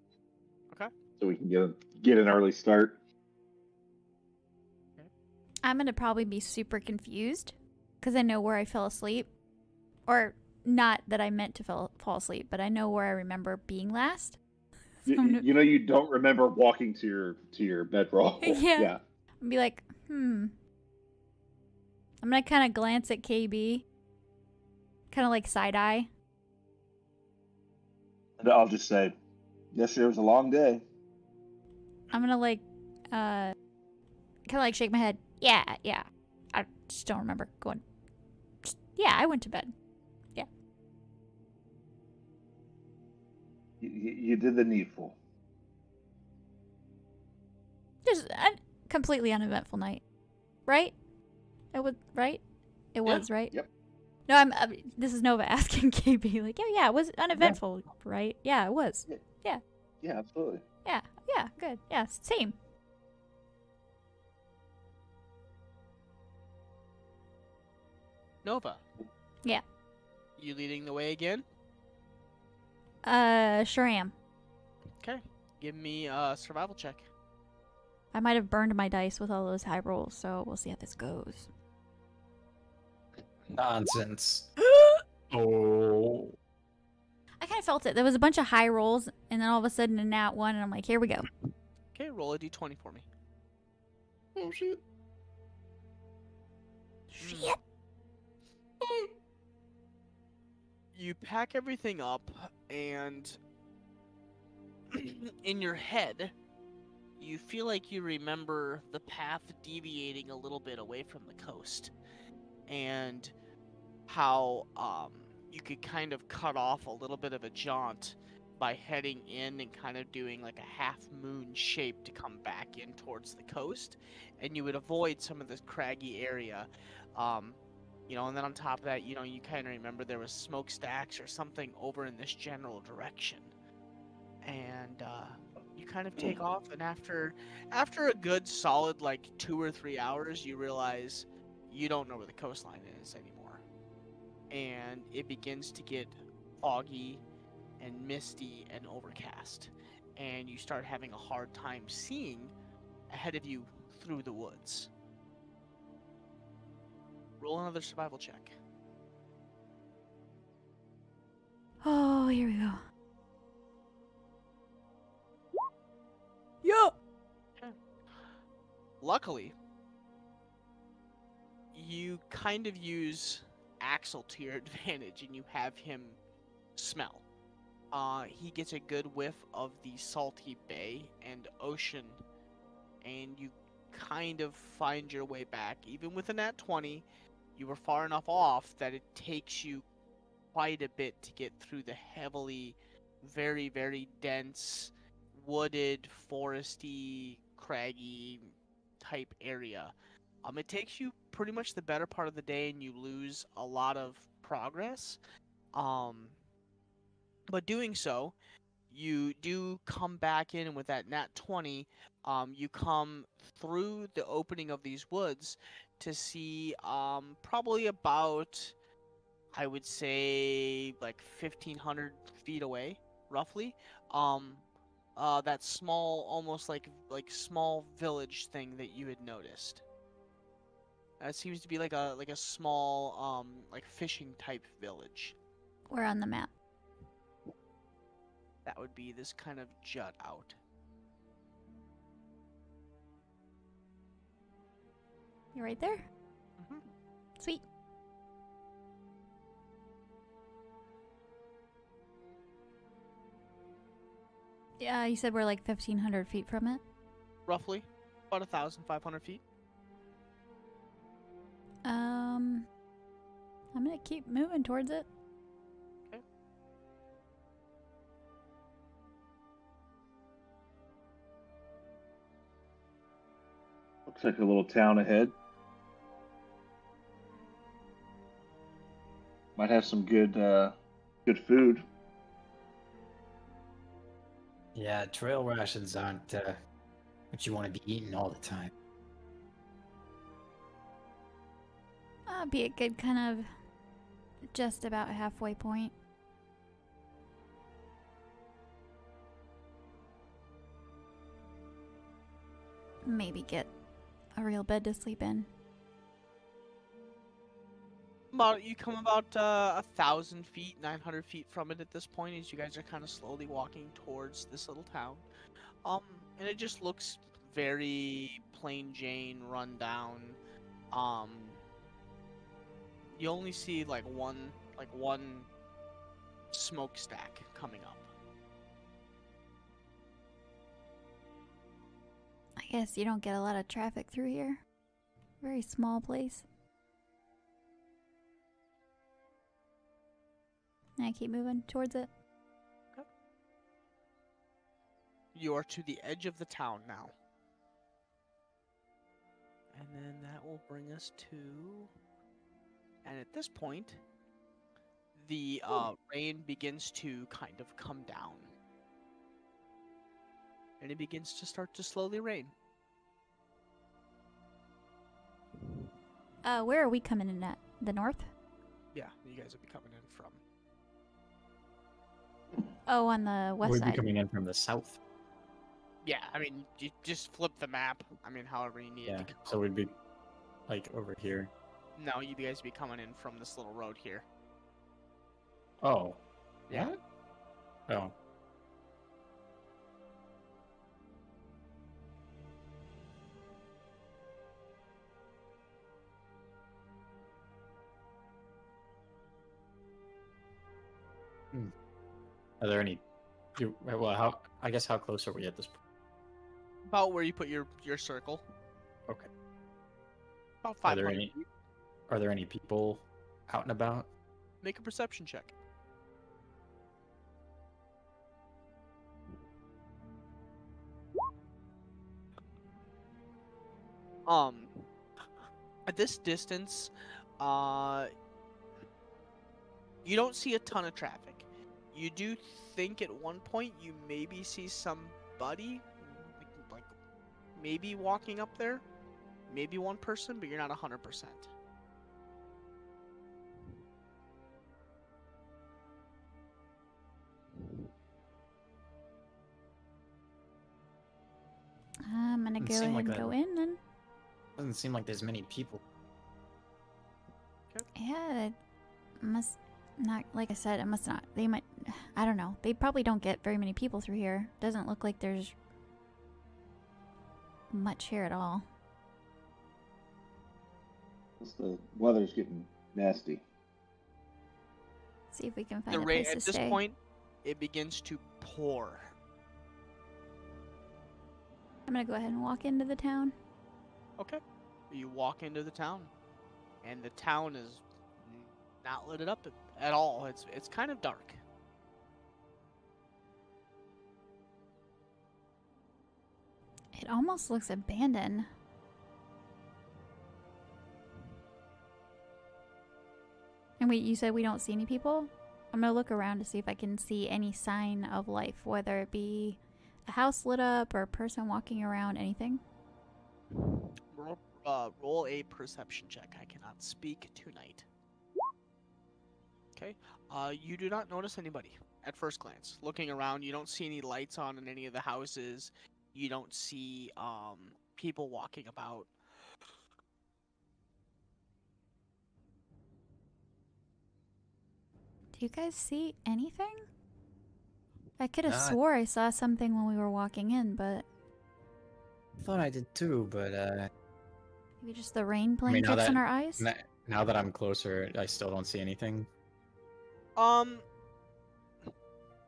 Okay. So we can get an early start. I'm gonna probably be super confused because I know where I fell asleep, or not that I meant to fall asleep, but I know where I remember being last. So You don't remember walking to your bedroll. Yeah. I'd be like, I'm gonna kind of glance at KB, kind of like side eye. And I'll just say, yesterday was a long day. I'm gonna like, kind of like shake my head. Yeah. I just don't remember going. Yeah, I went to bed. Yeah. You did the needful. Just a completely uneventful night, right? It was right. It was right. Yep. No, this is Nova asking KB like, yeah, it was uneventful, right? Yeah, it was. Yeah. Yeah, absolutely. Yeah, good. Yeah, same. Nova. Yeah. You leading the way again? Sure am. Okay. Give me a survival check. I might have burned my dice with all those high rolls, so we'll see how this goes. Nonsense. Oh. I kind of felt it. There was a bunch of high rolls, and then all of a sudden a nat 1, and I'm like, here we go. Okay, roll a d20 for me. Oh shit. Shit. You pack everything up, and in your head, you feel like you remember the path deviating a little bit away from the coast, and how you could kind of cut off a little bit of a jaunt by heading in and kind of doing like a half moon shape to come back in towards the coast, and you would avoid some of this craggy area. And then on top of that, you kind of remember there was smokestacks or something over in this general direction. And you kind of take off, and after a good solid like 2 or 3 hours, you realize you don't know where the coastline is anymore. And it begins to get foggy and misty and overcast. And you start having a hard time seeing ahead of you through the woods. Roll another survival check. Oh, here we go. Yeah. Okay. Luckily, you kind of use Axel to your advantage, and you have him smell. He gets a good whiff of the salty bay and ocean, and you kind of find your way back. Even with a nat 20, you were far enough off that it takes you quite a bit to get through the heavily, very, very dense, wooded, foresty, craggy type area. It takes you pretty much the better part of the day, and you lose a lot of progress. But doing so, you do come back in, and with that nat 20, you come through the opening of these woods to see probably about, I would say, like 1,500 feet away, roughly, that small, almost like small village thing that you had noticed. It seems to be like a small like fishing type village. We're on the map. That would be this kind of jut out. You right there? Mm-hmm. Sweet. Yeah, you said we're like 1,500 feet from it? roughly about 1,500 feet. I'm gonna keep moving towards it. Okay. Looks like a little town ahead. Might have some good food. Yeah, trail rations aren't what you want to be eating all the time. That'd be a good kind of just about halfway point. Maybe get a real bed to sleep in. You come about 1,000 feet, 900 feet from it at this point, as you guys are kind of slowly walking towards this little town. And it just looks very plain Jane, run down. You only see like one smokestack coming up. I guess you don't get a lot of traffic through here. Very small place. And I keep moving towards it. You are to the edge of the town now. And then that will bring us to... And at this point, the rain begins to kind of come down. And it begins to start to slowly rain. Where are we coming in at? The north? Yeah, you guys will be coming in from... Oh, on the west We'd side. be coming in from the south. Yeah, I mean, you just flip the map. I mean, however you need Yeah, it to go. so we'd be like over here. No, you guys be coming in from this little road here. Oh. Yeah. What? Oh. Are there any? Well, I guess how close are we at this point? About where you put your circle. Okay. About Are there 500 any? feet. Are there any people out and about? Make a perception check. At this distance, you don't see a ton of traffic. You do think at one point you maybe see somebody, like maybe walking up there, maybe one person, but you're not 100%. I'm gonna Doesn't go seem ahead like and that. go in then. Doesn't seem like there's many people. Yeah, it must not, like I said, it must not. They might, I don't know. They probably don't get very many people through here. Doesn't look like there's much here at all. The weather's getting nasty. See if we can The find a rain place to at this stay. point, it begins to pour. I'm gonna go ahead and walk into the town. Okay. You walk into the town, and the town is not lit up at all. It's kind of dark. It almost looks abandoned. And wait, you said we don't see any people? I'm gonna look around to see if I can see any sign of life, whether it be a house lit up or a person walking around, anything. Roll a perception check. I cannot speak tonight. Okay. You do not notice anybody at first glance. Looking around, you don't see any lights on in any of the houses. You don't see people walking about. Do you guys see anything? I could have Not- swore I saw something when we were walking in, but I thought I did too, but maybe just the rain playing now tricks on that- our eyes? now that I'm closer, I still don't see anything.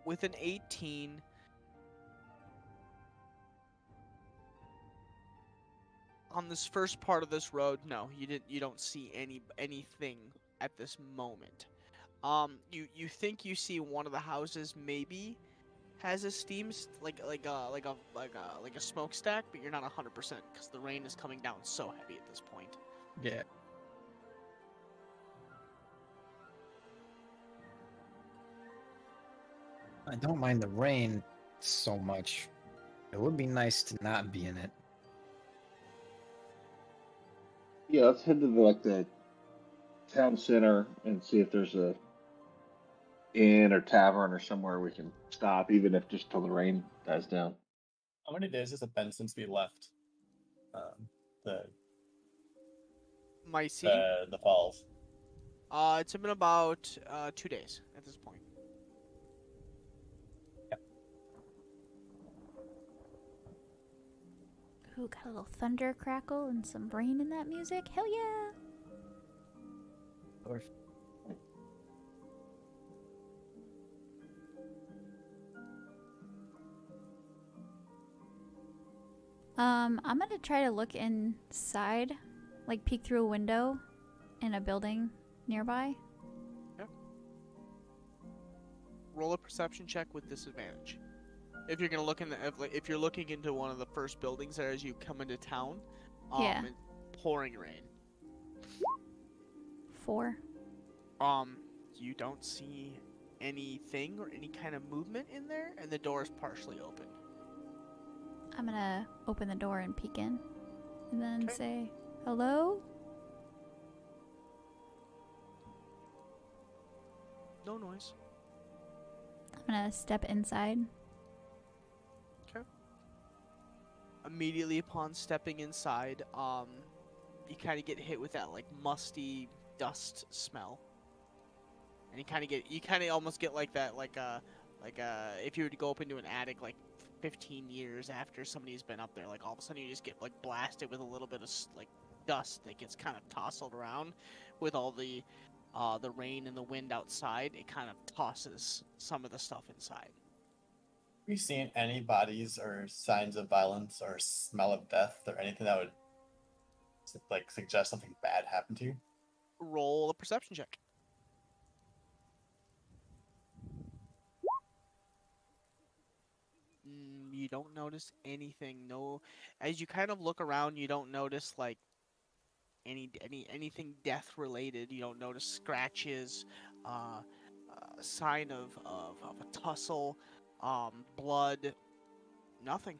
With an 18, On this first part of this road, no, you don't see anything at this moment. You think you see one of the houses maybe has a like a smokestack, but you're not 100% because the rain is coming down so heavy at this point. Yeah. I don't mind the rain so much. It would be nice to not be in it. Yeah, let's head to the town center and see if there's a inn or tavern or somewhere we can stop, even if just till the rain dies down. How many days has it been since we left the Mycene? the falls? It's been about 2 days at this point. Ooh, got a little thunder crackle and some rain in that music. Hell yeah! Or I'm gonna try to look inside, like peek through a window in a building nearby. Roll a perception check with disadvantage. If you're gonna look if you're looking into one of the first buildings there as you come into town, Yeah. it's pouring rain. 4. You don't see anything or any kind of movement in there, and the door is partially open. I'm gonna open the door and peek in, and then Okay. say, "Hello." No noise. I'm gonna step inside. Immediately upon stepping inside, you kind of get hit with that like musty dust smell, and you kind of almost get like that if you were to go up into an attic like 15 years after somebody's been up there, like all of a sudden you just get like blasted with a little bit of like dust that gets kind of tousled around with all the rain and the wind outside. It kind of tosses some of the stuff inside. Have you seen any bodies or signs of violence or smell of death or anything that would like suggest something bad happened to you? Roll a perception check. You don't notice anything. No, as you kind of look around, you don't notice like anything death related. You don't notice scratches, sign of a tussle, blood, nothing.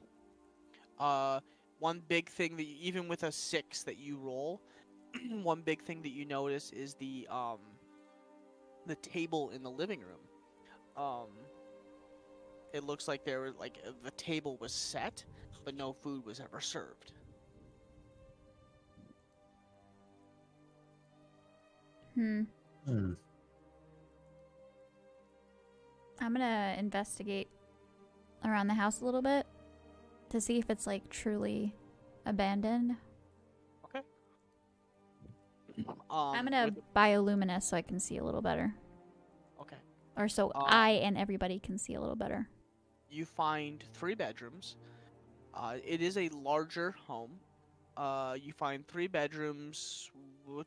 One big thing that even with a 6 that you roll, one big thing that you notice is the table in the living room. It looks like the table was set, but no food was ever served. I'm gonna investigate around the house a little bit to see if it's like truly abandoned. Okay. I'm gonna bioluminesce so I can see a little better. Okay. Or so I and everybody can see a little better. You find 3 bedrooms. It is a larger home. You find 3 bedrooms.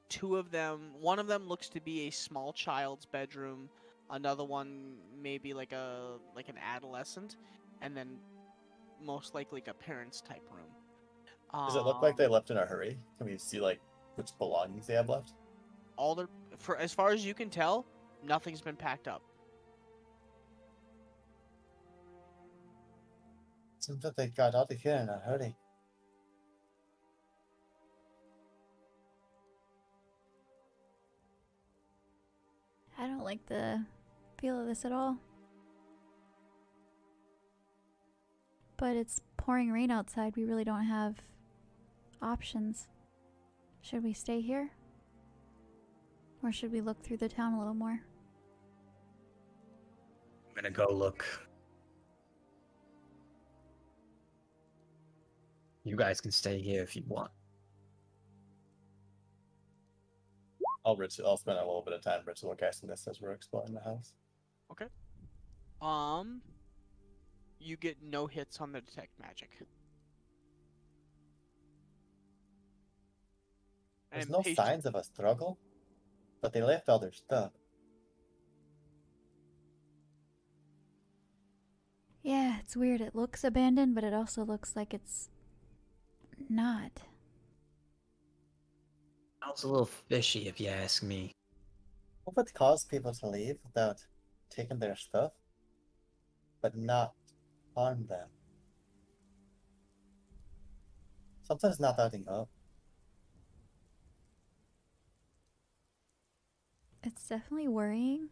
2 of them, one of them looks to be a small child's bedroom. Another one maybe like an adolescent, and then most likely like a parent's type room. Does it look like they left in a hurry? Can we see like which belongings they have left? For as far as you can tell, nothing's been packed up. Seems that they got out of here in a hurry. I don't like the feel of this at all. But it's pouring rain outside. We really don't have options. Should we stay here? Or should we look through the town a little more? I'm gonna go look. You guys can stay here if you want. I'll spend a little bit of time ritual casting this as we're exploring the house. Okay. You get no hits on the detect magic. There's And no patient, signs of a struggle, but they left all their stuff. Yeah, it's weird. It looks abandoned, but it also looks like it's not. Sounds a little fishy, if you ask me. What would cause people to leave without taking their stuff, but not harm them? Sometimes not adding up. It's definitely worrying.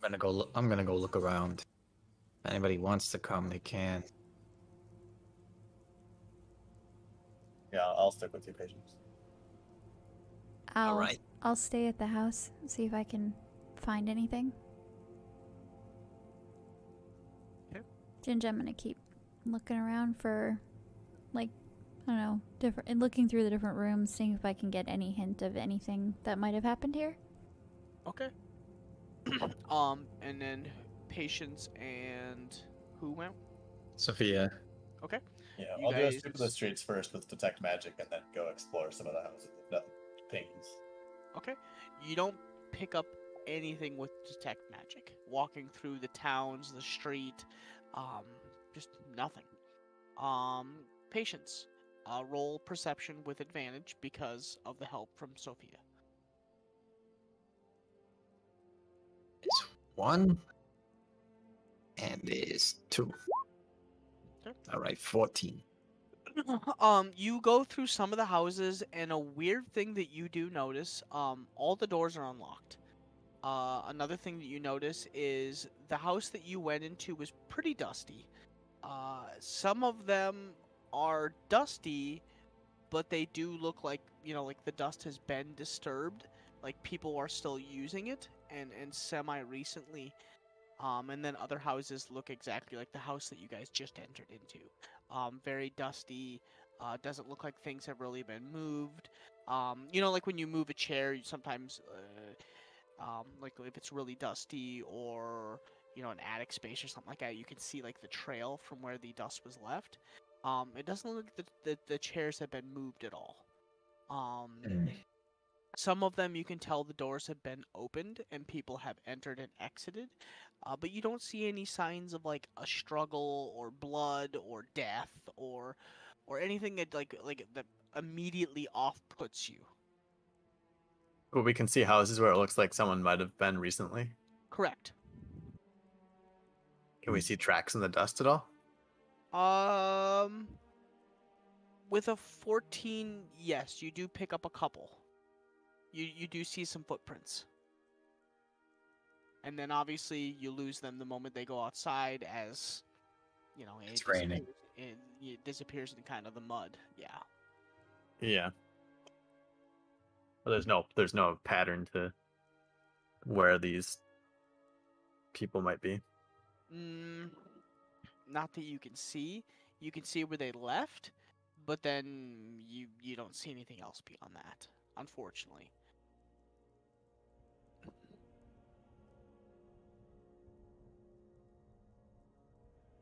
I'm gonna go look around. If anybody wants to come, they can. Yeah, I'll stick with you, Patience. Alright. I'll stay at the house and see if I can find anything. Okay. Ginger, I'm gonna keep looking around for, like, I don't know, and looking through the different rooms, seeing if I can get any hint of anything that might have happened here. okay. And then Patience and who went? Sophia. Okay. Yeah, You I'll do a guys- sweep of the streets first with detect magic, and then go explore some of the houses. If nothing pings. Okay. You don't pick up anything with detect magic. Walking through the towns, the street, just nothing. Patience. Roll perception with advantage because of the help from Sophia. It's 1. And there's 2. Okay. Alright, 14. You go through some of the houses, and a weird thing that you do notice, all the doors are unlocked. Another thing that you notice is the house that you went into was pretty dusty. Some of them are dusty, but they do look like, like the dust has been disturbed, like people are still using it, and semi-recently. And then other houses look exactly like the house that you guys just entered into. Very dusty. Doesn't look like things have really been moved. Like when you move a chair, you sometimes, like if it's really dusty or an attic space or something like that, you can see like the trail from where the dust was left. It doesn't look like the chairs have been moved at all. Some of them you can tell the doors have been opened and people have entered and exited, but you don't see any signs of like a struggle or blood or death or anything that like that immediately off puts you. But we can see houses where it looks like someone might have been recently. Correct. Can we see tracks in the dust at all? With a 14, yes, you do pick up a couple. You do see some footprints. And then obviously you lose them the moment they go outside, as It's raining. It disappears in kind of the mud. Yeah. Yeah. Well, there's no pattern to where these people might be. Not that you can see. You can see where they left, but then you don't see anything else beyond that, unfortunately.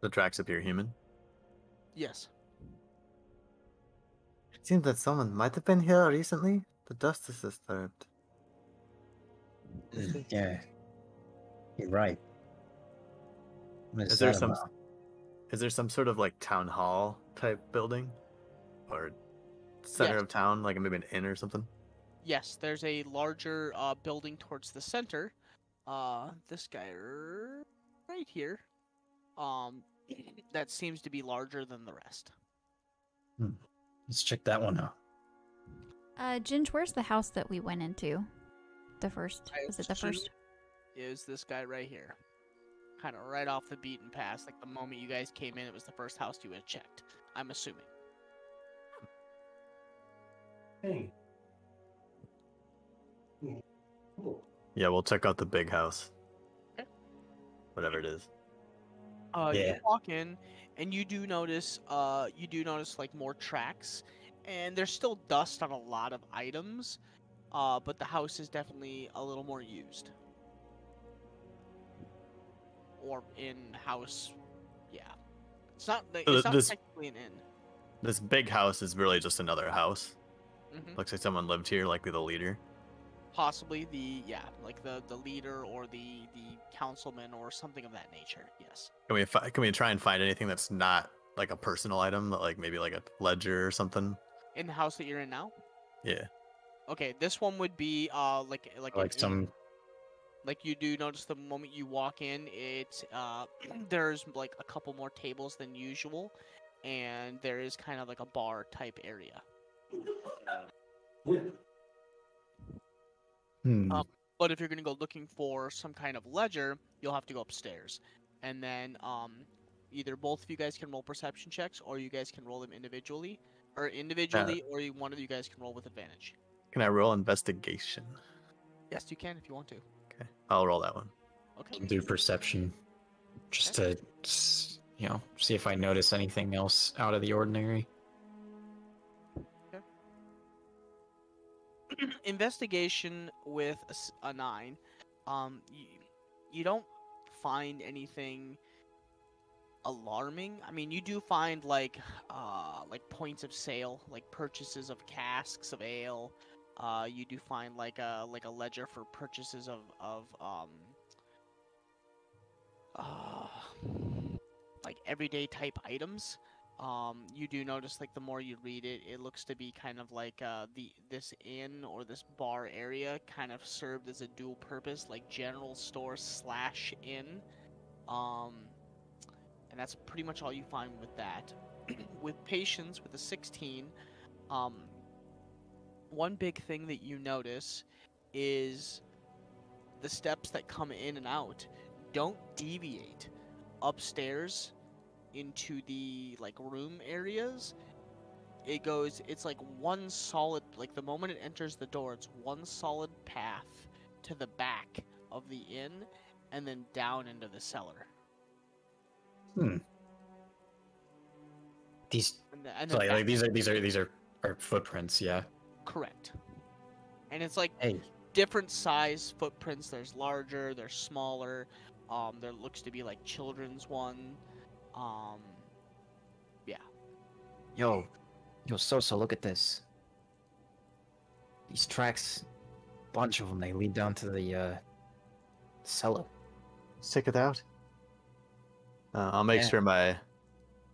The tracks appear human. Yes. It seems that someone might have been here recently. The dust is disturbed. Yeah. You're right. What Is there that some about? is there some sort of like town hall type building? Or center Yes. of town, like maybe an inn or something? Yes, there's a larger building towards the center. This guy right here. That seems to be larger than the rest. Let's check that one out. Ginge, where's the house that we went into? The first. Was it the first? Is this guy right here. Kind of right off the beaten path. Like the moment you guys came in, it was the first house you had checked. I'm assuming. Hey. Yeah, we'll check out the big house. Okay. Whatever it is. You Yeah. walk in, and you do notice like more tracks, and there's still dust on a lot of items, but the house is definitely a little more used. Or in-house, yeah. It's not So it's not this- technically an inn. This big house is really just another house. Hmm. Looks like someone lived here, likely the leader. Possibly like the leader or the councilman or something of that nature. Yes. Can we try and find anything that's not like a personal item, like maybe like a ledger or something? In the house that you're in now. Yeah. Okay, this one would be like an Like inn. some. Like you do notice the moment you walk in, it's there's like a couple more tables than usual, and there is kind of like a bar type area. Hmm. But if you're gonna go looking for some kind of ledger, you'll have to go upstairs, and then either both of you guys can roll perception checks, or you guys can roll them individually, or one of you guys can roll with advantage. Can I roll investigation? Yes, you can if you want to. Okay, I'll roll that one. Okay. Do perception, just to see if I notice anything else out of the ordinary. Investigation with a 9. You don't find anything alarming. I mean, you do find like points of sale, like purchases of casks of ale. You do find like a ledger for purchases of like everyday type items. You do notice like the more you read it, it looks to be kind of like this inn or this bar area kind of served as a dual purpose, like general store / inn. And that's pretty much all you find with that. With patience, with a 16, one big thing that you notice is the steps that come in and out don't deviate upstairs into the like room areas. It's like one solid, like the moment it enters the door, it's one solid path to the back of the inn and then down into the cellar. These And so, then like back. these are footprints, yeah. Correct. And it's like Hey, different size footprints. There's larger, there's smaller. There looks to be like children's one. Yeah. yo, Sosa, look at this. These tracks, bunch of them. They lead down to the cellar. Check it out. I'll make Yeah. sure my.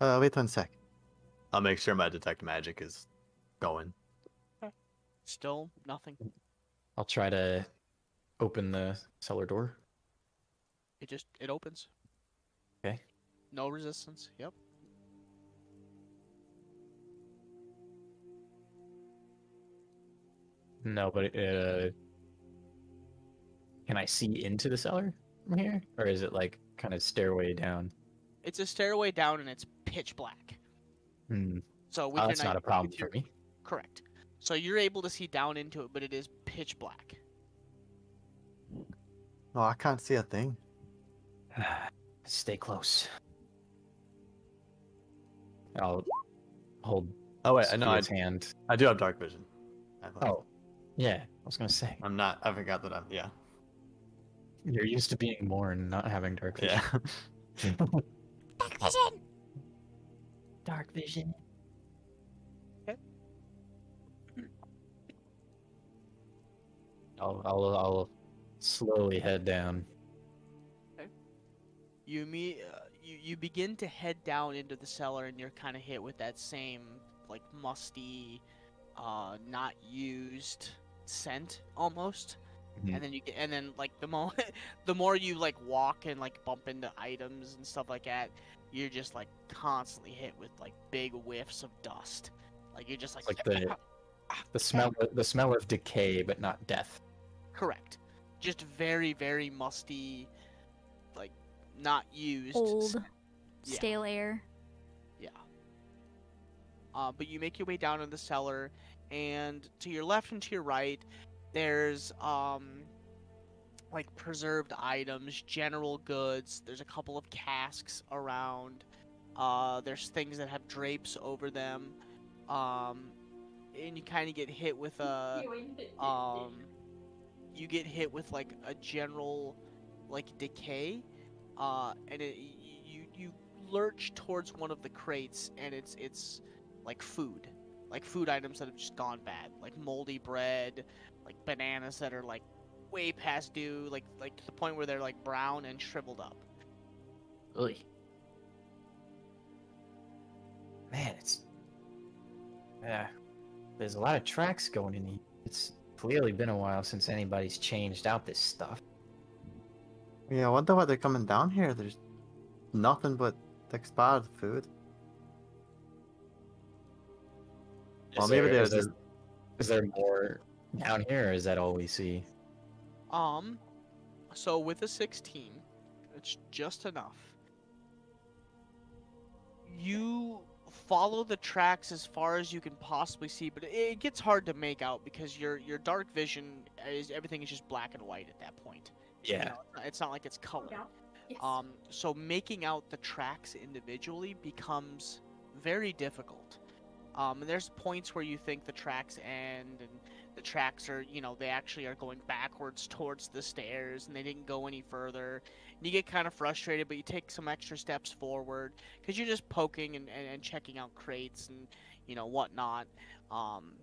Wait 1 sec. I'll make sure my detect magic is going. Still nothing. I'll try to open the cellar door. It opens. Okay. No resistance. Yep. No, but can I see into the cellar from here, or is it like kind of stairway down? It's a stairway down and it's pitch black. So with your That's not a problem with your- for me. Correct. So you're able to see down into it, but it is pitch black. Oh, I can't see a thing. Stay close. I'll hold. Oh wait, I know. Sophia's hand. I do have dark vision. Oh, yeah. I was gonna say I'm not. I forgot that I'm. Yeah. you're used to being Morn, not having dark vision. Yeah. Dark vision. Dark vision. I'll slowly head down. You begin to head down into the cellar, and you're kind of hit with that same like musty, not used scent almost. Mhm. And then like the more you like walk and like bump into items and stuff like that, you're just like constantly hit with like big whiffs of dust. Like you're just like The smell of decay, but not death. correct. Just very, very musty, like not used. Old, Yeah. stale air. Yeah. But you make your way down in the cellar, and to your left and to your right, there's like preserved items, general goods. There's a couple of casks around. There's things that have drapes over them. And you kind of get hit with you get hit with like a general like decay, and you lurch towards one of the crates, and it's like food. Like food items that have just gone bad. Like moldy bread, like bananas that are like way past due, like to the point where they're like brown and shriveled up. Really? Man, it's there's a lot of tracks going in here. It's clearly been a while since anybody's changed out this stuff. Yeah, I wonder why they're coming down here. There's nothing but expired food. Well, maybe there's is there more down here, or is that all we see? So with a 16, it's just enough. You follow the tracks as far as you can possibly see, but it gets hard to make out because your dark vision is everything is just black and white at that point. You Yeah. know, it's not like it's colored. Yes. So making out the tracks individually becomes very difficult. And there's points where you think the tracks end, and the tracks are, they actually are going backwards towards the stairs, and they didn't go any further. And you get kind of frustrated, but you take some extra steps forward, because you're just poking and checking out crates and, whatnot. And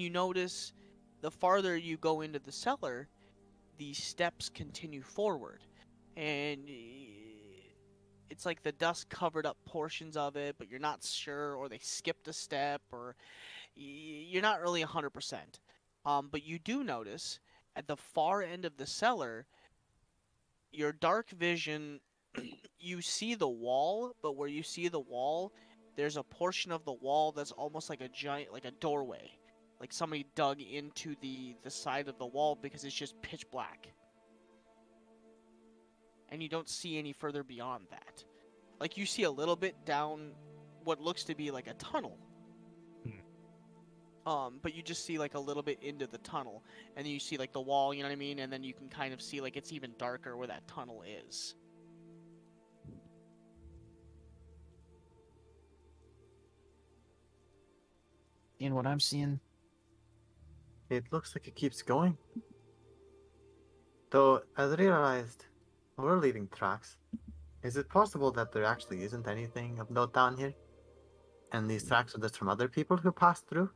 you notice the farther you go into the cellar, the steps continue forward. And it's like the dust covered up portions of it, but you're not sure, or they skipped a step, or you're not really 100%. But you do notice at the far end of the cellar, your dark vision, you see the wall, but where you see the wall, there's a portion of the wall that's almost like a giant, like a doorway. Like somebody dug into the side of the wall because it's just pitch black. And you don't see any further beyond that. Like, you see a little bit down what looks to be like a tunnel. But you just see like a little bit into the tunnel, and then you see like the wall, you know what I mean? And then you can kind of see like it's even darker where that tunnel is. Seeing what I'm seeing? It looks like it keeps going. Though, I realized we're leaving tracks. Is it possible that there actually isn't anything of note down here? And these tracks are just from other people who passed through?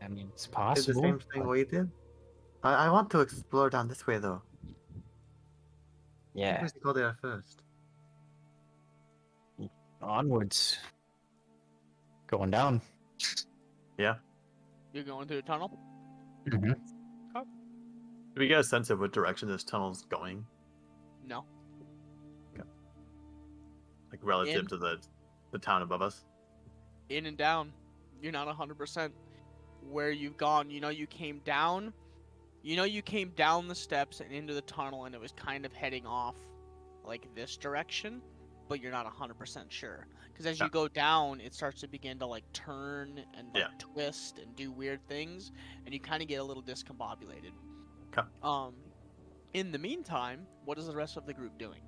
I mean, it's Did possible. the same thing but- we did? I want to explore down this way, though. Yeah, We should go there first. onwards. Going down. Yeah. You're going through the tunnel? Mm-hmm. Do we get a sense of what direction this tunnel's going? No. Like, relative In. to the town above us? In and down. You're not 100% where you've gone. You came down. You came down the steps and into the tunnel, and it was kind of heading off like this direction, but you're not 100% sure. Because as you go down, it starts to begin to like turn and like twist and do weird things, and you kind of get a little discombobulated. Okay. In the meantime, what is the rest of the group doing?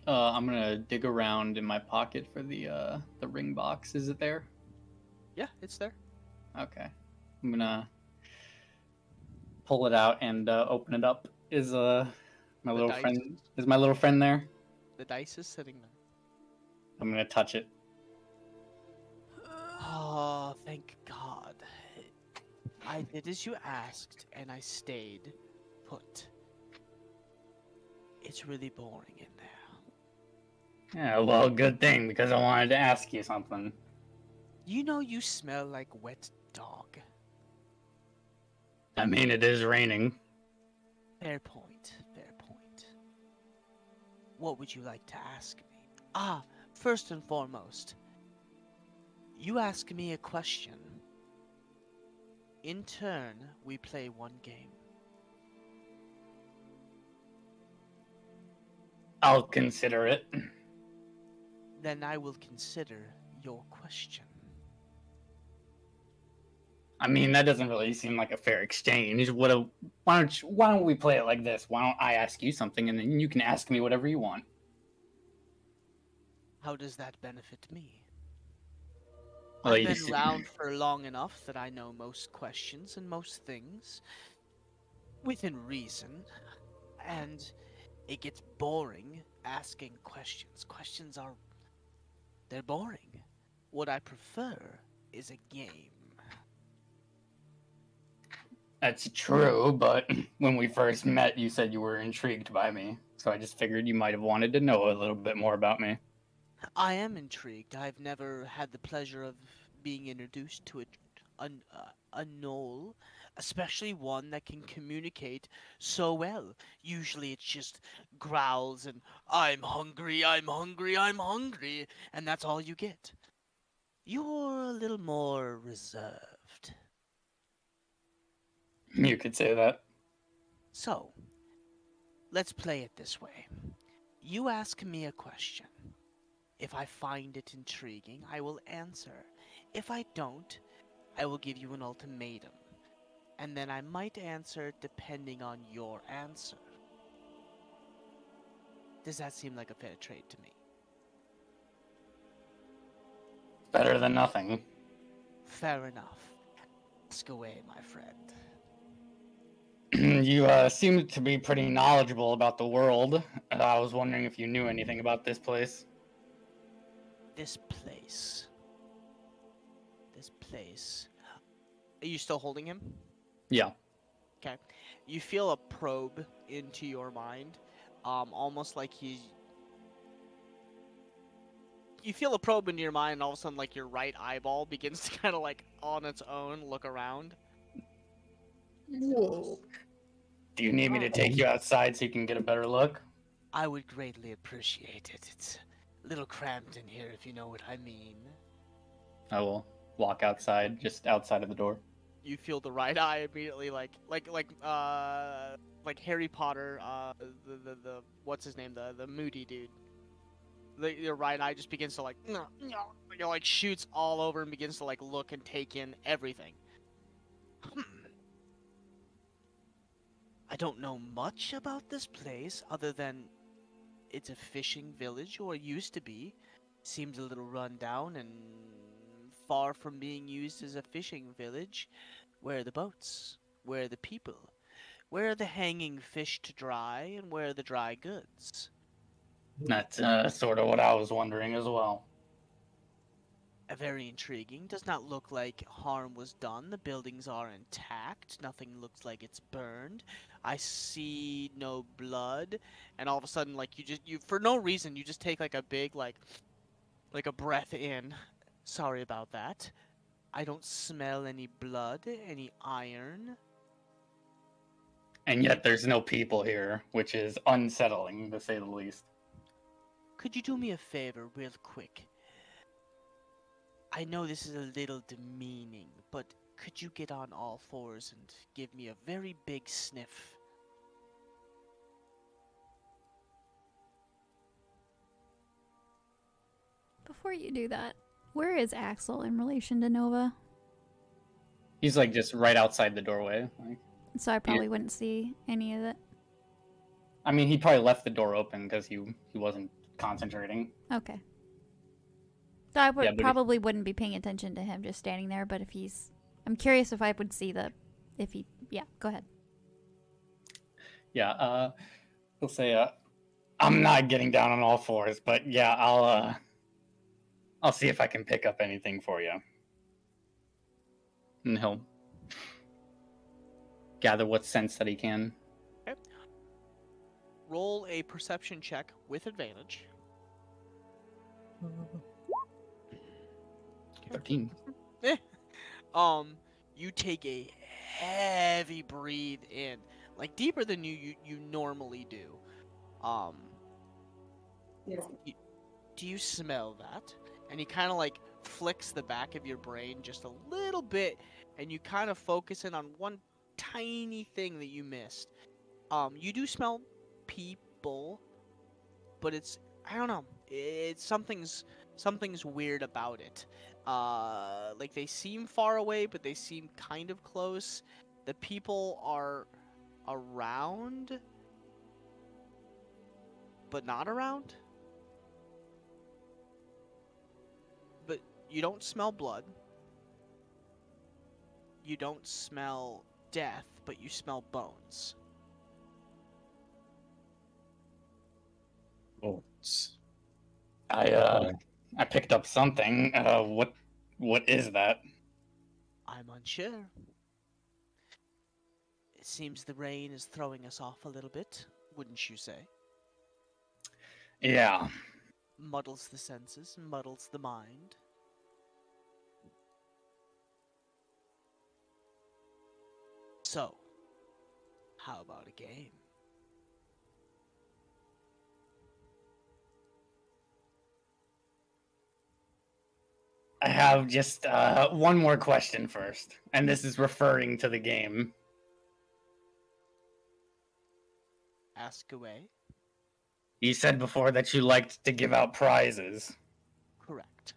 I'm gonna dig around in my pocket for the ring box. Is it there? Yeah, it's there. Okay. I'm gonna pull it out and open it up. Is my little dice. friend? Is my little friend there? The dice is sitting there. I'm gonna touch it. Oh, thank God. I did as you asked, and I stayed put. It's really boring in there. Yeah, well, good thing, because I wanted to ask you something. You smell like wet dog. I mean, it is raining. Fair point, fair point. What would you like to ask me? First and foremost, you ask me a question. In turn, we play one game. I'll consider it. Then I will consider your question. I mean, that doesn't really seem like a fair exchange. Why don't we play it like this? Why don't I ask you something, and then you can ask me whatever you want? How does that benefit me? Well, I've you been see- around for long enough that I know most questions and most things within reason, and it gets boring asking questions. Questions are... they're boring. What I prefer is a game. That's true, but when we first met, you said you were intrigued by me. So I just figured you might have wanted to know a little bit more about me. I am intrigued. I've never had the pleasure of being introduced to a gnoll, especially one that can communicate so well. Usually it's just growls and I'm hungry, I'm hungry, I'm hungry, and that's all you get. You're a little more reserved. You could say that. So, let's play it this way. You ask me a question. If I find it intriguing, I will answer. If I don't, I will give you an ultimatum. And then I might answer depending on your answer. Does that seem like a fair trade to me? Better than nothing. Fair enough. Ask away, my friend. You seem to be pretty knowledgeable about the world. I was wondering if you knew anything about this place. This place. This place. Are you still holding him? Yeah. Okay. You feel a probe into your mind. Almost like he's... You feel a probe into your mind, and all of a sudden, like, your right eyeball begins to kind of, like, on its own, look around. Whoa. Do you need me to take you outside so you can get a better look? I would greatly appreciate it. It's a little cramped in here, if you know what I mean. I will walk outside, just outside of the door. You feel the right eye immediately, like Harry Potter, the what's his name, the moody dude. Your right eye just begins to like shoots all over and begins to like look and take in everything. I don't know much about this place other than it's a fishing village, or used to be. Seems a little run down and far from being used as a fishing village. Where are the boats? Where are the people? Where are the hanging fish to dry, and where are the dry goods? That's sort of what I was wondering as well. Very intriguing. Does not look like harm was done. The buildings are intact. Nothing looks like it's burned. I see no blood. And all of a sudden, like, you for no reason, you just take like a big, like a breath in. Sorry about that. I don't smell any blood, any iron. And yet there's no people here, which is unsettling, to say the least. Could you do me a favor real quick? I know this is a little demeaning, but could you get on all fours and give me a very big sniff? Before you do that, where is Axel in relation to Nova? He's like just right outside the doorway. Like, So I probably wouldn't see any of it. I mean, he probably left the door open because he wasn't concentrating. Okay. So I would Yeah, but probably wouldn't be paying attention to him just standing there, but if he's... I'm curious if I would see the... If he... Yeah, go ahead. Yeah, he'll say, I'm not getting down on all fours, but yeah, I'll see if I can pick up anything for you. And he'll gather what sense that he can. Okay. Roll a perception check with advantage. 13. You take a heavy breathe in, like deeper than you normally do. Do you smell that? And he kind of like flicks the back of your brain just a little bit, and you kind of focus in on one tiny thing that you missed. You do smell people, but it's, I don't know, it's something's weird about it. Like they seem far away, but they seem kind of close. The people are around, but not around. But you don't smell blood. You don't smell death, but you smell bones. Oh, I picked up something. What is that? I'm unsure. It seems the rain is throwing us off a little bit, wouldn't you say? Yeah. Muddles the senses, muddles the mind. So, how about a game? I have just one more question first, and this is referring to the game. Ask away. You said before that you liked to give out prizes. Correct.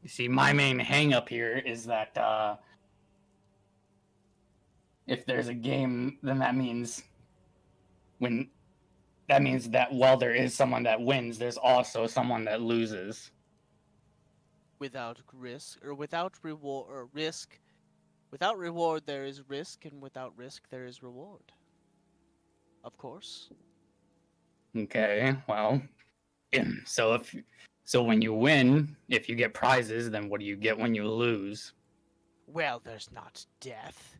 You see, my main hang-up here is that if there's a game, then that means that while there is someone that wins, there's also someone that loses. Without risk, or without reward, or risk. Without reward, there is risk, and without risk, there is reward. Of course. Okay, well, so when you win, if you get prizes, then what do you get when you lose? Well, there's not death.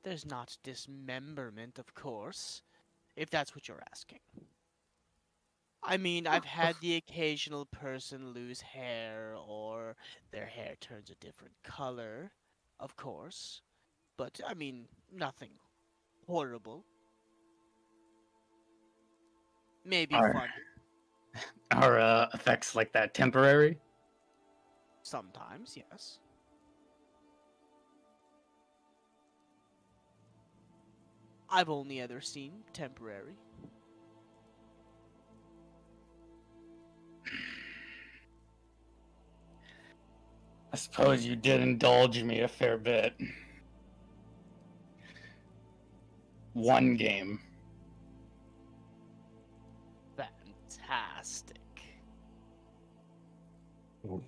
There's not dismemberment, of course. If that's what you're asking. I mean, I've had the occasional person lose hair, or their hair turns a different color, of course. But, I mean, nothing horrible. Maybe fun. Are effects like that temporary? Sometimes, yes. I've only ever seen temporary. I suppose you did indulge me a fair bit. One game. Fantastic. Oh,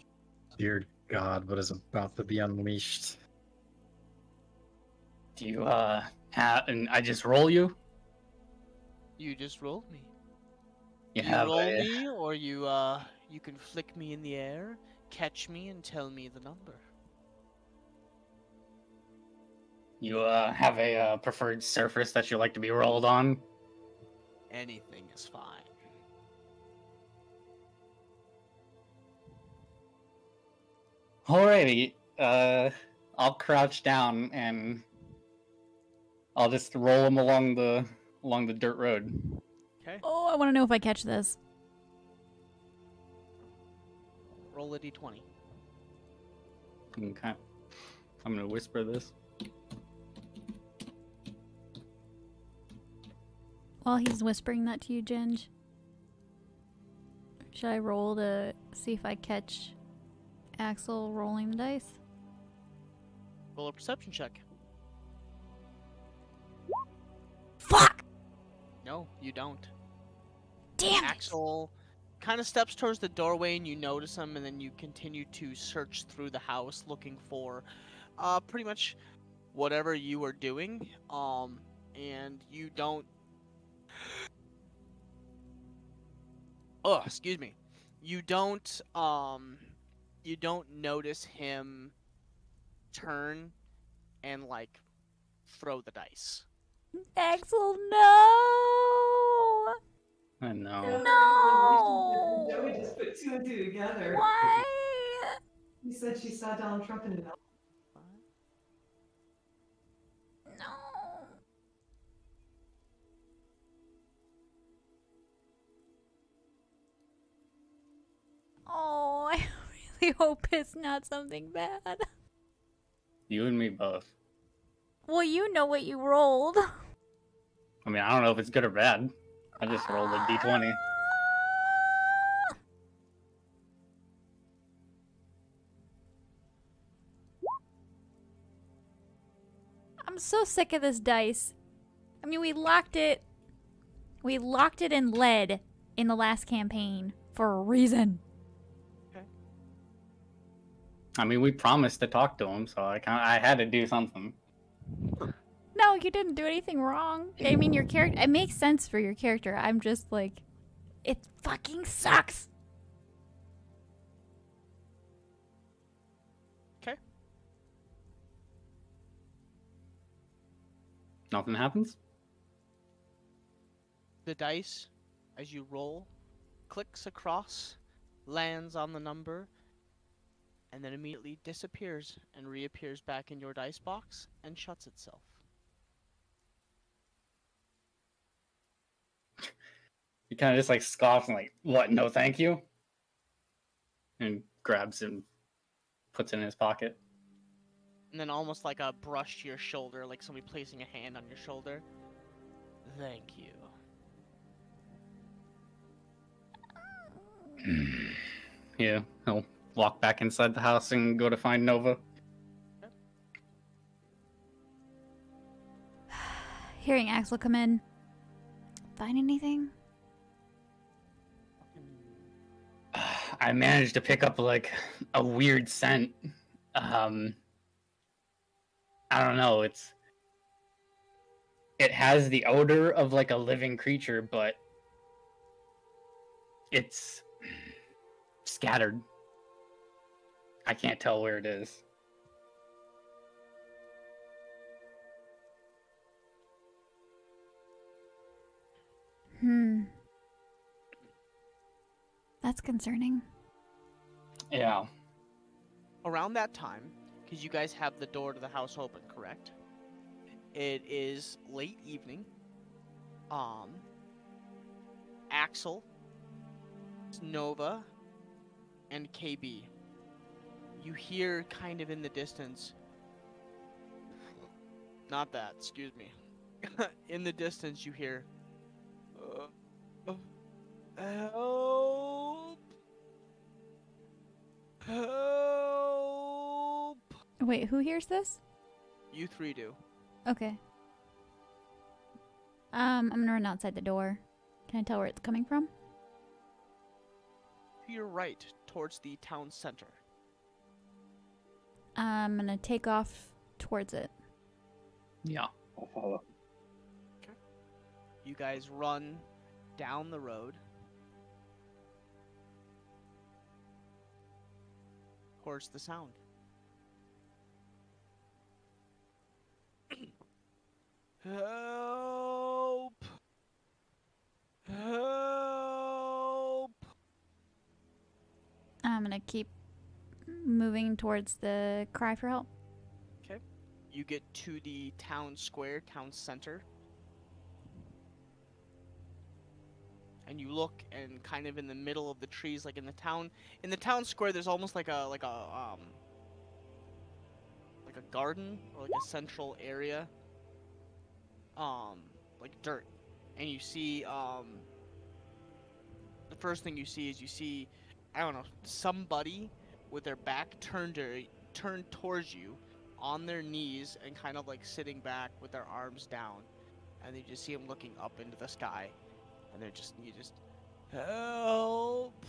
dear God, what is about to be unleashed? Do you and I just roll you? You just rolled me. You You have roll a me, or you can flick me in the air, catch me, and tell me the number. you have a preferred surface that you like to be rolled on? Anything is fine. Alrighty. I'll crouch down and I'll just roll him along the dirt road. Okay. Oh, I want to know if I catch this. Roll a d20. Okay. I'm gonna whisper this. While he's whispering that to you, Ginge, should I roll to see if I catch Axel rolling the dice? Roll a perception check. Fuck! No, you don't. Damn it! Axel kind of steps towards the doorway, and you notice him, and then you continue to search through the house looking for pretty much whatever you are doing. And you don't. Oh, excuse me. You don't notice him turn and like throw the dice. Axel, no! I know. No! Joey just put two and two together. Why? He said she saw Donald Trump in an No. Oh, I really hope it's not something bad. You and me both. Well, you know what you rolled. I mean, I don't know if it's good or bad. I just rolled a d20. I'm so sick of this dice. I mean, we locked it in lead in the last campaign for a reason. I mean, we promised to talk to him, so I had to do something. No, you didn't do anything wrong. I mean, your character. It makes sense for your character. I'm just like, it fucking sucks. Okay. Nothing happens? The dice, as you roll, clicks across, lands on the number, and then immediately disappears and reappears back in your dice box and shuts itself. He kind of just like scoffs and like, what? No, thank you. And grabs it and puts it in his pocket. And then almost like a brush to your shoulder, like somebody placing a hand on your shoulder. Thank you. Yeah, he'll walk back inside the house and go to find Nova. Hearing Axel come in. Find anything? I managed to pick up like a weird scent. I don't know, it has the odor of like a living creature, but it's scattered. I can't tell where it is. That's concerning. Yeah. Around that time, because you guys have the door to the house open, correct? It is late evening. Axel, Nova, and KB. You hear kind of in the distance. Not that, excuse me. In the distance, you hear. Help! Help! Wait, who hears this? You three do. Okay. I'm gonna run outside the door. Can I tell where it's coming from? To your right, towards the town center. I'm gonna take off towards it. Yeah. I'll follow. You guys run down the road. Towards the sound. Help! Help! I'm gonna keep moving towards the cry for help. Okay. You get to the town square, town center. And you look, and kind of in the middle of the trees, like in the town square, there's almost like a garden or like a central area, like dirt, and you see the first thing you see is I don't know, somebody with their back turned towards you, on their knees and kind of like sitting back with their arms down, and you just see them looking up into the sky. And you just help.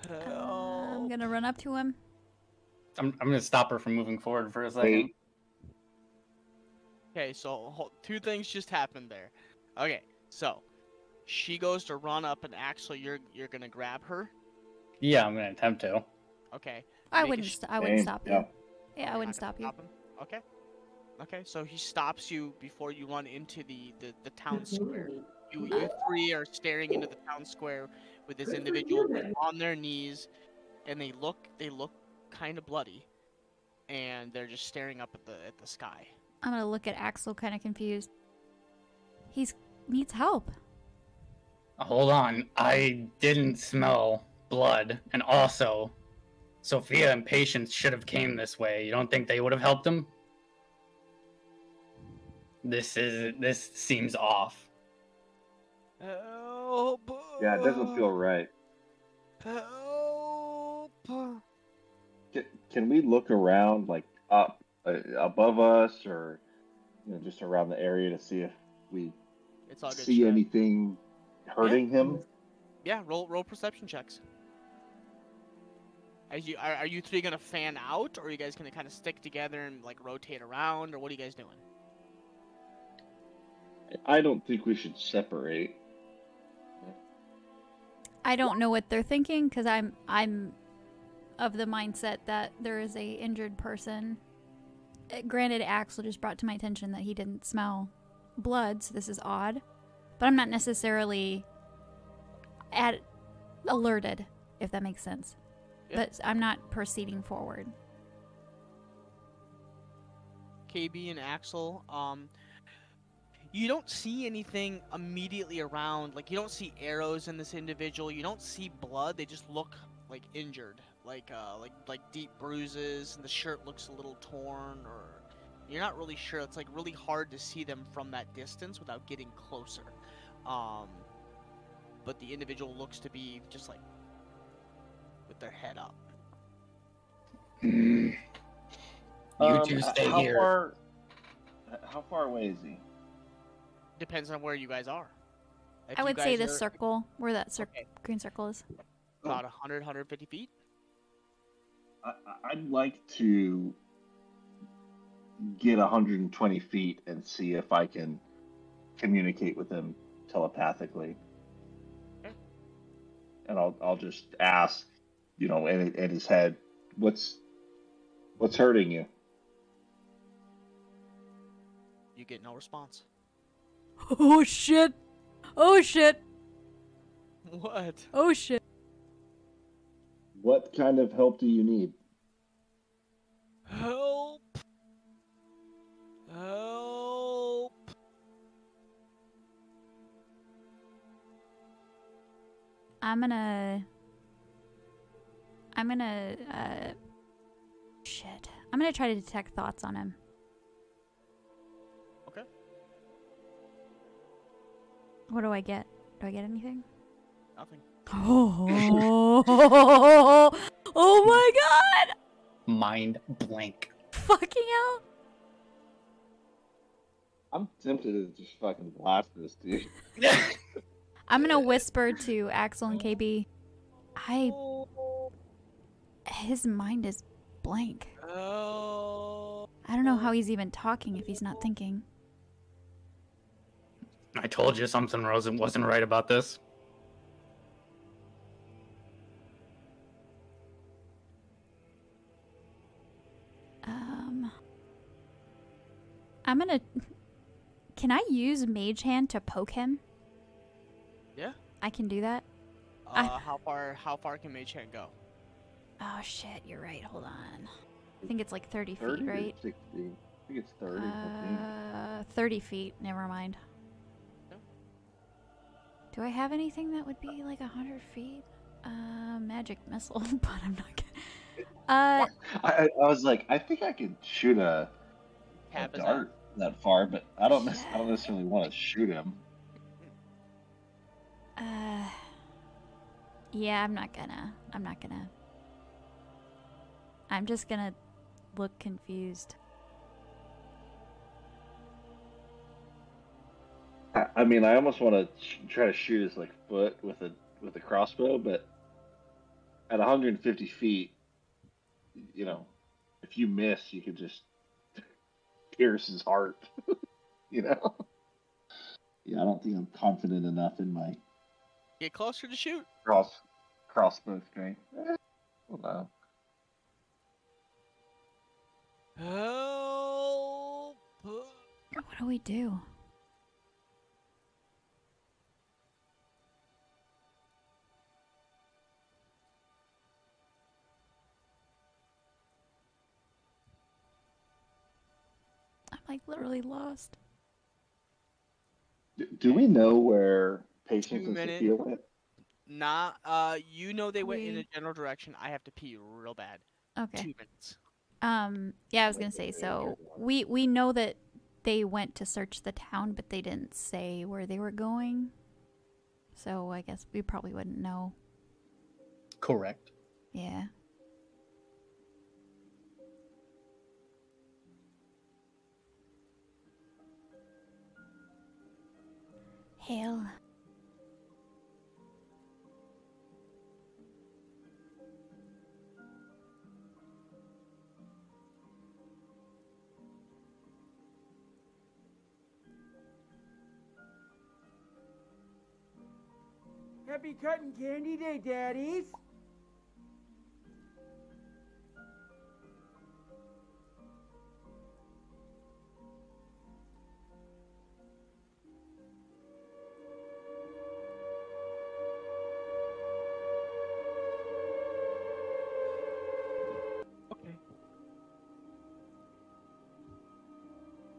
I'm gonna run up to him. I'm gonna stop her from moving forward for a second. Wait. Okay, so two things just happened there. Okay, so she goes to run up, and Axel, you're gonna grab her. Yeah, I'm gonna attempt to. Okay. I Make a wouldn't. sh- I wouldn't Same, stop yeah. you. Yeah, I wouldn't stop you. Stop him? Okay. Okay, so he stops you before you run into the town square. You three are staring into the town square with this individual on their knees, and they look kind of bloody, and they're just staring up at the sky. I'm gonna look at Axel, kind of confused. He needs help. Hold on, I didn't smell blood, and also, Sophia and Patience should have came this way. You don't think they would have helped him? This seems off. Help! Yeah, it doesn't feel right. Help! Can we look around, like up above us, or just around the area to see if we It's all good. see shit. anything hurting him? Yeah, roll perception checks. Are you three gonna fan out, or are you guys gonna kind of stick together and like rotate around, or what are you guys doing? I don't think we should separate. I don't know what they're thinking because I'm of the mindset that there is a injured person. Granted, Axel just brought to my attention that he didn't smell blood, so this is odd. But I'm not necessarily alerted, if that makes sense. Yeah. But I'm not proceeding forward. KB and Axel, you don't see anything immediately around. Like, you don't see arrows in this individual. You don't see blood. They just look like injured, like deep bruises, and the shirt looks a little torn, or you're not really sure. It's like really hard to see them from that distance without getting closer. But the individual looks to be just like with their head up. You two stay here. How far away is he? Depends on where you guys are. If I you would say guys the are circle, where that Okay. green circle is. about 100, 150 feet. I'd like to get 120 feet and see if I can communicate with him telepathically. Okay. And I'll just ask, in his head, what's hurting you? You get no response. Oh shit! Oh shit! What? Oh shit! What kind of help do you need? Help! Help! I'm gonna shit. I'm gonna try to detect thoughts on him. Okay. What do I get? Do I get anything? Nothing. Oh, oh my god! Mind blank. Fucking hell! I'm tempted to just fucking blast this dude. I'm gonna whisper to Axel and KB. His mind is blank. Oh. I don't know how he's even talking if he's not thinking. I told you something wasn't right about this. I'm gonna. Can I use Mage Hand to poke him? Yeah. I can do that. How far can Mage Hand go? Oh shit, you're right. Hold on. I think it's like 30 feet, 30 or right? 60? I think it's 30. 30 feet. Never mind. No. Do I have anything that would be like 100 feet? Magic missile, but I'm not gonna. I was like, I think I could shoot a dart that far, but I don't necessarily want to shoot him. Yeah, I'm not gonna. I'm just gonna look confused. I mean, I almost want to try to shoot his like foot with a crossbow, but at 150 feet, if you miss, you could just pierce his heart. Yeah, I don't think I'm confident enough in my Get closer to shoot. crossbow strength. Well, Help! What do we do? I'm like literally lost. do we know where Patience 2 and minutes. Sophia went? Nah, they went in a general direction. I have to pee real bad. Okay. 2 minutes. Yeah, I was gonna say, so we know that they went to search the town, but they didn't say where they were going. So I guess we probably wouldn't know. Correct. Yeah. Hell. Happy Cotton Candy Day, Daddies! Okay.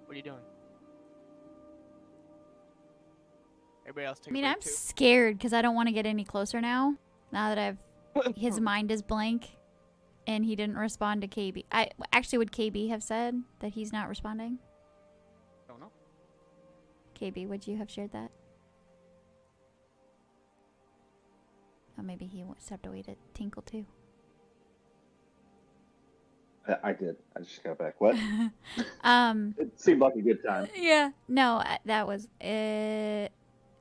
What are you doing? Everybody else take I mean, a break I'm too? scared because I don't want to get any closer now. Now that his mind is blank, and he didn't respond to KB. Actually, would KB have said that he's not responding? Don't know. KB, would you have shared that? Oh, maybe he stepped away to tinkle too. I did. I just got back. What? Um. It seemed like a good time. Yeah. No, that was it.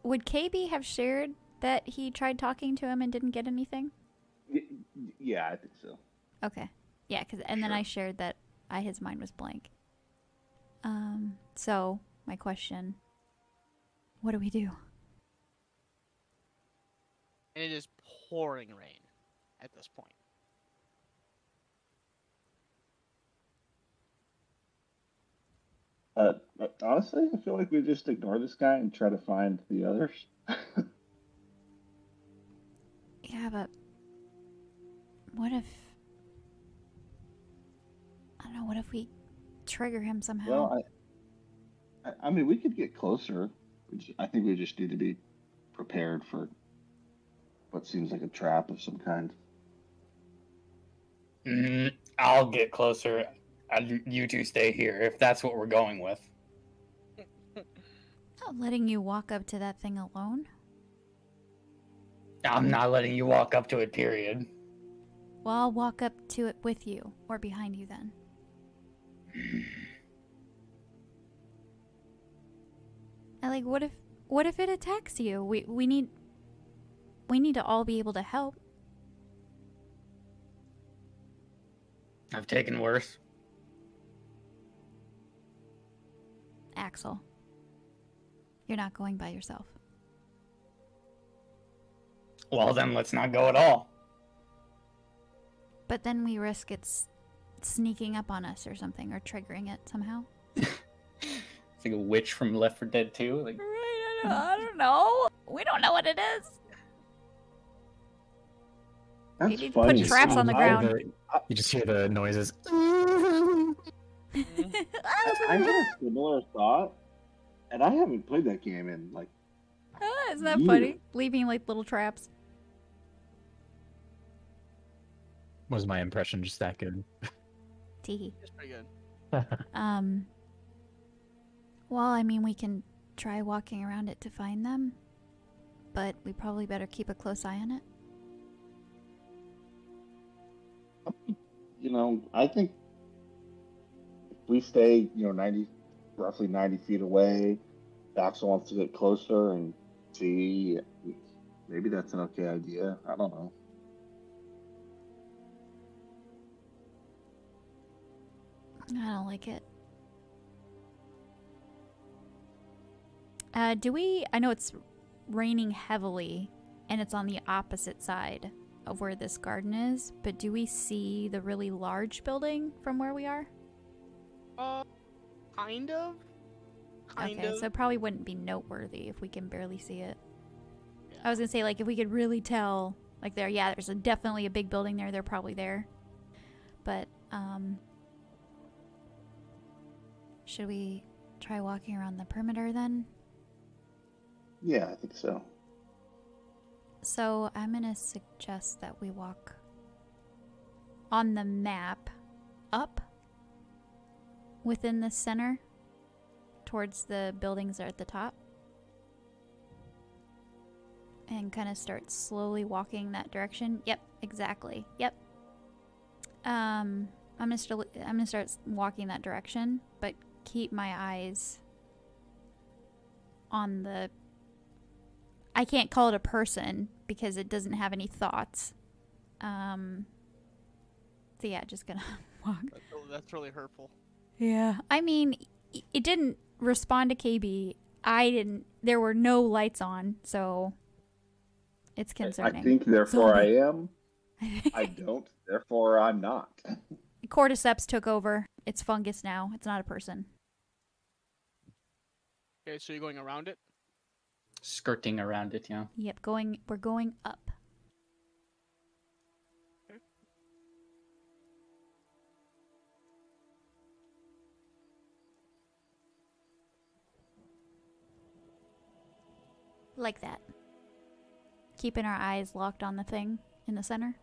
Would KB have shared that he tried talking to him and didn't get anything? Yeah, I think so. Okay. Yeah, and then I shared that his mind was blank. So my question: what do we do? And it is pouring rain at this point. Honestly, I feel like we just ignore this guy and try to find the others. Yeah, but what if... I don't know, what if we trigger him somehow? Well, I mean, we could get closer. I think we just need to be prepared for what seems like a trap of some kind. I'll get closer. You two stay here if that's what we're going with. Not letting you walk up to that thing alone? I'm not letting you walk up to it, period. Well, I'll walk up to it with you, or behind you then. Like, what if it attacks you? We need to all be able to help. I've taken worse. Axel, you're not going by yourself. Well, then let's not go at all. But then we risk it sneaking up on us or something, or triggering it somehow. It's like a witch from Left 4 Dead 2. Like, Right, I don't know. We don't know what it is. That's Maybe funny. put traps on the ground. You just hear the noises. I had a similar thought, and I haven't played that game in like. Isn't that years. funny? Leaving like little traps. Was my impression just that good? Teehee. It's pretty good. Well, I mean, we can try walking around it to find them, but we probably better keep a close eye on it. You know, I think if we stay, roughly 90 feet away, Axel wants to get closer and see. Maybe that's an okay idea. I don't know. I don't like it. I know it's raining heavily, and it's on the opposite side of where this garden is, but do we see the really large building from where we are? Kind of. Kind Okay, of. so it probably wouldn't be noteworthy if we can barely see it. I was gonna say, like, if we could really tell, like, there's definitely a big building there, they're probably there. But, should we try walking around the perimeter then? Yeah, I think so. So I'm gonna suggest that we walk on the map up within the center towards the buildings that are at the top, and kind of start slowly walking that direction. Yep, exactly. Yep. I'm gonna start walking that direction, but keep my eyes on the... I can't call it a person because it doesn't have any thoughts. So yeah, just gonna walk. That's really hurtful. Yeah. I mean, it didn't respond to KB. I didn't. There were no lights on, so It's I concerning. think, therefore I Zombie. am. I don't, therefore I'm not. Cordyceps took over. It's fungus now. It's not a person. Okay, so you're going around it. Skirting around it, yeah. Yep, we're going up. Like that. Keeping our eyes locked on the thing in the center.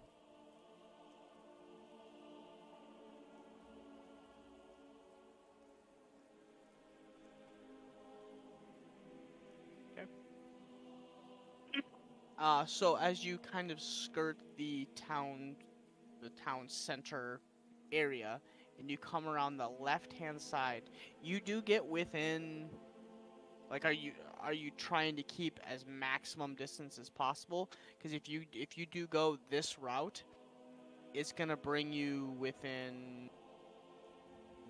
So as you kind of skirt the town center area, and you come around the left-hand side, you do get within. Like, are you trying to keep as maximum distance as possible? Because if you do go this route, it's gonna bring you within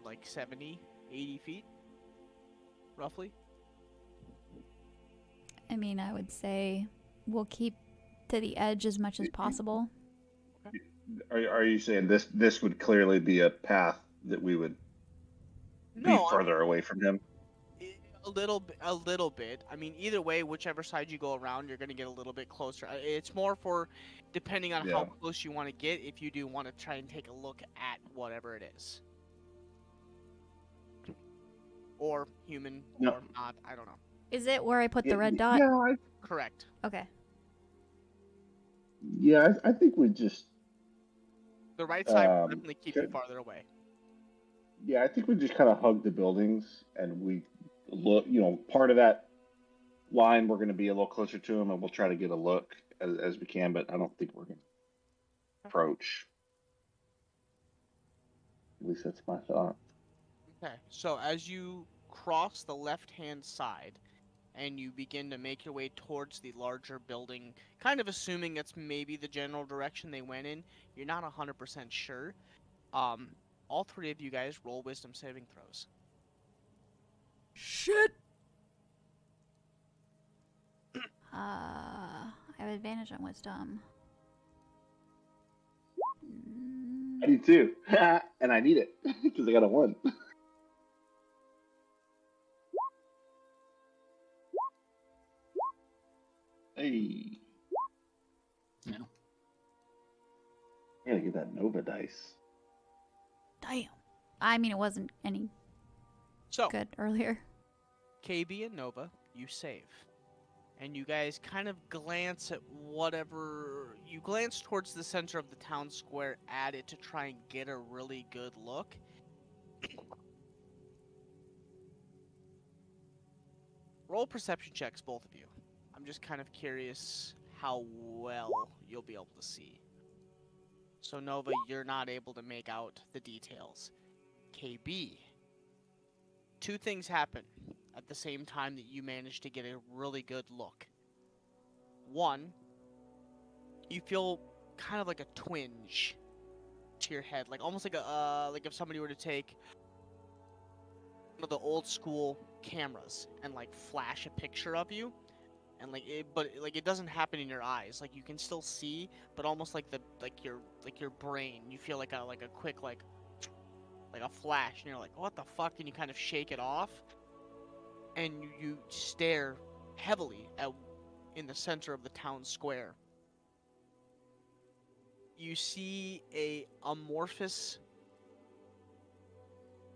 like 70, 80 feet, roughly. I mean, I would say we'll keep to the edge as much as possible. Are you saying this would clearly be a path that we would be further away from him? A little bit. I mean, either way, whichever side you go around, you're gonna get a little bit closer. It's more for depending on how close you want to get. If you do want to try and take a look at whatever it is, or human or not, I don't know. Is it where I put the red dot? Yeah, Correct. Okay. Yeah, I think we just. The right side will definitely keep you farther away. Yeah, I think we just kind of hug the buildings and we look. Part of that line we're going to be a little closer to him, and we'll try to get a look as we can. But I don't think we're going to approach. At least that's my thought. Okay, so as you cross the left-hand side and you begin to make your way towards the larger building, kind of assuming it's maybe the general direction they went in, you're not 100% sure. All three of you guys roll wisdom saving throws. Shit! I have advantage on wisdom. I do too, and I need it because I got a 1. Hey. Yeah. I gotta get that Nova dice. Damn. I mean, it wasn't any good earlier. KB and Nova, you save. And you guys kind of glance at whatever. You glance towards the center of the town square at it to try and get a really good look. Roll perception checks, both of you. I'm just kind of curious how well you'll be able to see. So Nova, you're not able to make out the details. KB, 2 things happen at the same time that you manage to get a really good look. 1, you feel kind of like a twinge to your head, like almost like if somebody were to take one of the old school cameras and like flash a picture of you, and but it doesn't happen in your eyes. Like you can still see, but almost like your brain, you feel like a quick like a flash, and you're like, what the fuck? And you kind of shake it off, and you stare heavily in the center of the town square. You see a amorphous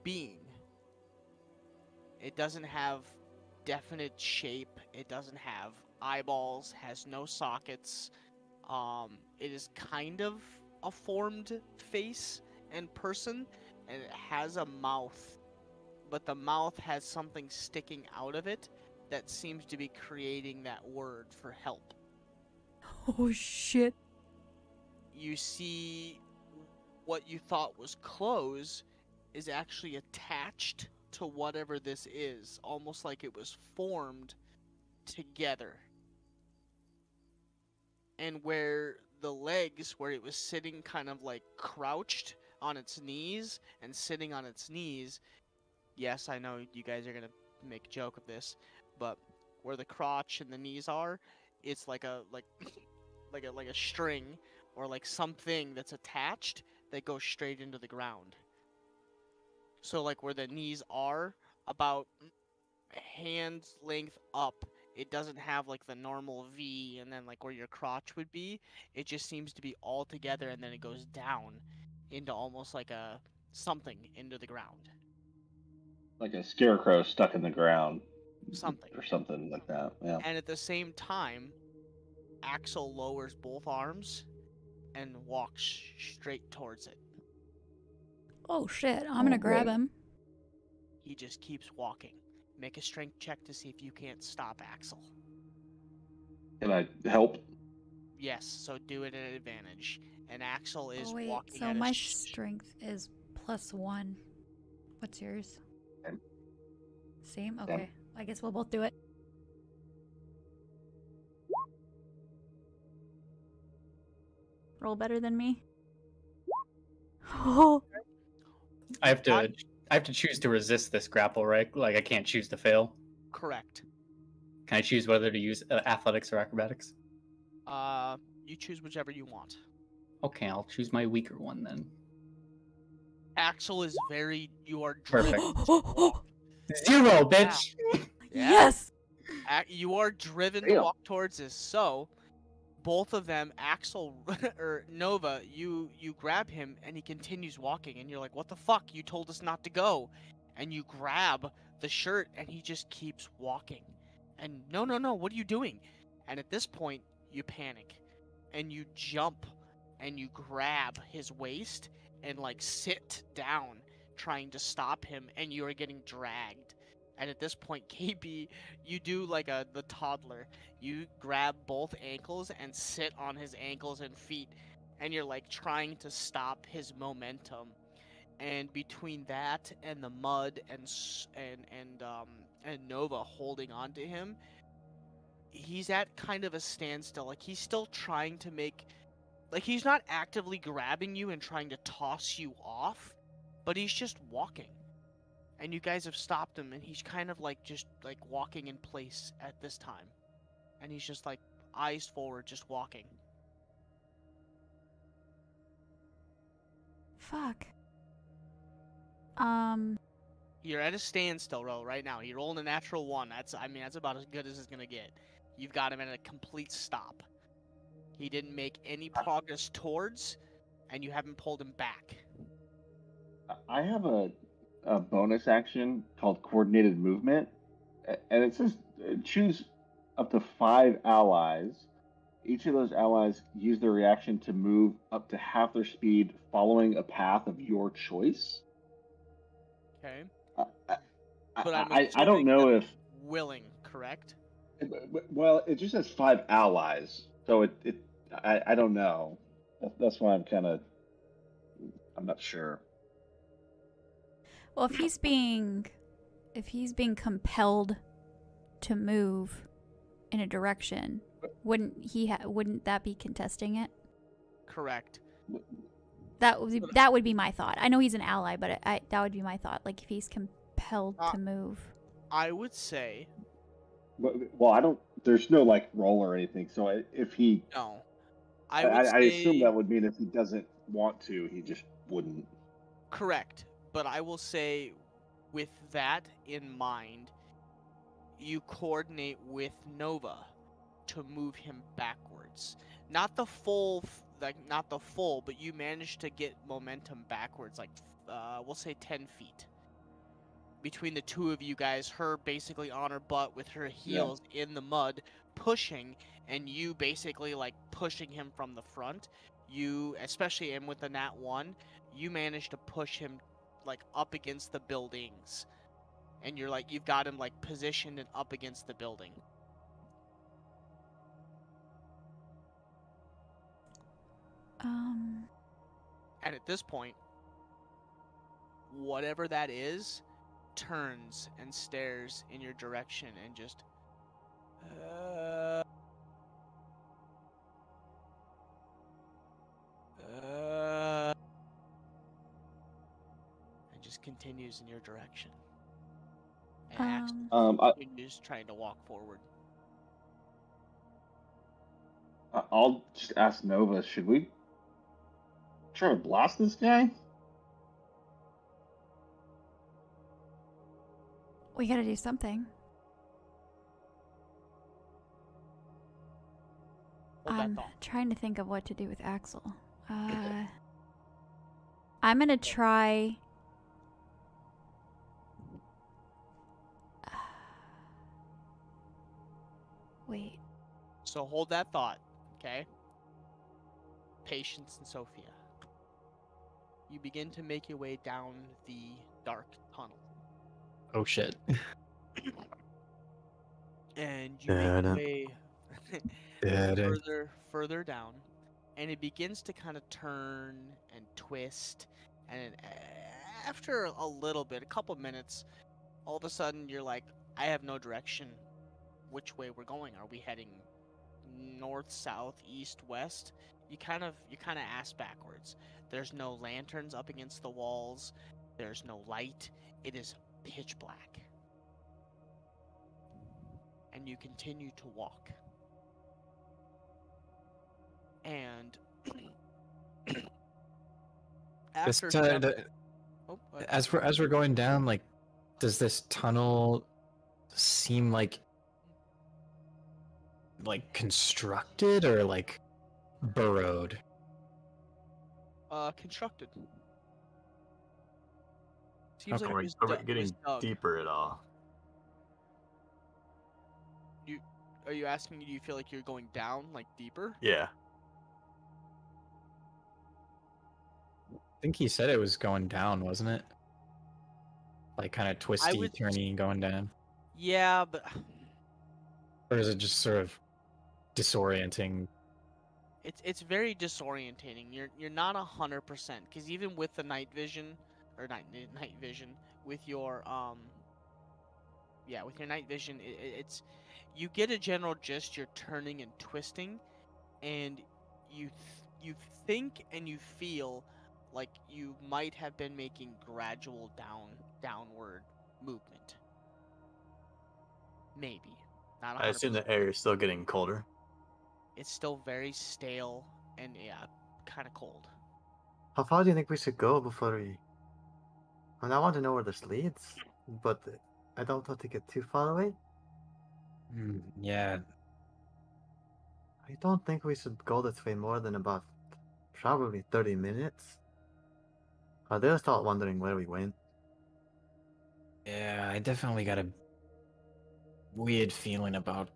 being. It doesn't have definite shape. It doesn't have eyeballs, has no sockets. It is kind of a formed face and person, and it has a mouth, but the mouth has something sticking out of it that seems to be creating that word for help. Oh shit. You see what you thought was clothes is actually attached to whatever this is, almost like it was formed together. And where the legs, where it was sitting kind of like crouched on its knees and sitting on its knees, yes, I know you guys are going to make a joke of this, but where the crotch and the knees are, it's like like a string or like something that's attached that goes straight into the ground. So like where the knees are, about hand's length up, it doesn't have like the normal V and then like where your crotch would be. It just seems to be all together and then it goes down into almost like a something into the ground. Like a scarecrow stuck in the ground. Something. Or something like that. Yeah. And at the same time, Axel lowers both arms and walks straight towards it. Oh shit, I'm gonna grab great. him. He just keeps walking. Make a strength check to see if you can't stop Axel. Can I help? Yes, so do it at advantage. And Axel is Oh wait, walking so at my a strength is +1. What's yours? Same. Same? Same. Okay. I guess we'll both do it. Roll better than me. Oh, I have to choose to resist this grapple, right? Like I can't choose to fail. correct. Can I choose whether to use athletics or acrobatics? You choose whichever you want. Okay, I'll choose my weaker one then. Axel is you are Perfect. driven to walk. 0, bitch. Yeah. yes! You are driven to Damn. walk towards this. So, both of them, Axel or Nova, you grab him and he continues walking, and you're like, "What the fuck? You told us not to go." And you grab the shirt, and he just keeps walking. And no, what are you doing? And at this point, you panic, and you jump, and you grab his waist and like sit down, trying to stop him, and you are getting dragged. And at this point, KB, you do like the toddler. You grab both ankles and sit on his ankles and feet, and you're like trying to stop his momentum. And between that and the mud and Nova holding on to him, he's at kind of a standstill. Like he's still trying to he's not actively grabbing you and trying to toss you off, but he's just walking. And you guys have stopped him, and he's kind of like just like walking in place at this time. And he's just like eyes forward, just walking. Fuck. You're at a standstill roll right now. You're rolling a natural 1. That's about as good as it's gonna get. You've got him at a complete stop. He didn't make any progress towards, and you haven't pulled him back. I have a bonus action called coordinated movement, and it says choose up to 5 allies. Each of those allies use their reaction to move up to half their speed following a path of your choice. Okay. But I'm I don't know if willing, correct? Well, it just says 5 allies, so I don't know. That's why I'm not sure. Well, if he's being compelled to move in a direction, wouldn't that be contesting it? Correct. That would be my thought. I know he's an ally, but that would be my thought. Like if he's compelled to move. I would say. Well, I don't. There's no like roll or anything. So if he, No, I say, assume that would mean if he doesn't want to, he just wouldn't. Correct, but I will say, with that in mind, you coordinate with Nova to move him backwards. Not the full, but you manage to get momentum backwards, like we'll say 10 feet. Between the two of you guys, her basically on her butt with her heels in the mud, pushing, and you basically like pushing him from the front. You, especially and with the nat 1, you manage to push him like up against the buildings. And you've got him like positioned and up against the building. And at this point, whatever that is, turns and stares in your direction and just and just continues in your direction. And continues trying to walk forward. I'll just ask Nova, should we try to blast this guy? We gotta do something. Hold that I'm thought. trying to think of what to do with Axel. I'm gonna try. Wait. So hold that thought, okay? Patience and Sophia. You begin to make your way down the dark tunnel. Oh shit. And you make your way Da-da. further down, and it begins to kind of turn and twist, and after a little bit, a couple minutes, all of a sudden you're like, I have no direction which way we're going. Are we heading north, south, east, west? You kind of ask backwards. There's no lanterns up against the walls. There's no light. It is pitch black. And you continue to walk. And This, after several... Oh, as we're going down, like, does this tunnel seem like constructed or like burrowed? constructed. Seems like Are it we, was are we it getting was dug. deeper at all? Are you asking me, do you feel like you're going down, like deeper? Yeah. I think he said it was going down, wasn't it? Like kind of twisty, turny, going down. Yeah, but Or is it just sort of disorienting? it's very disorientating. You're not 100%, because even with the night vision, or night vision, with your with your night vision, it's you get a general gist. You're turning and twisting, and you think and you feel like you might have been making gradual downward movement. Maybe not 100%. I assume the air is still getting colder. It's still very stale and kind of cold. How far do you think we should go before we... I mean, I want to know where this leads, but I don't want to get too far away. Yeah. I don't think we should go this way more than about probably 30 minutes. They'll start wondering where we went. Yeah, I definitely got a weird feeling about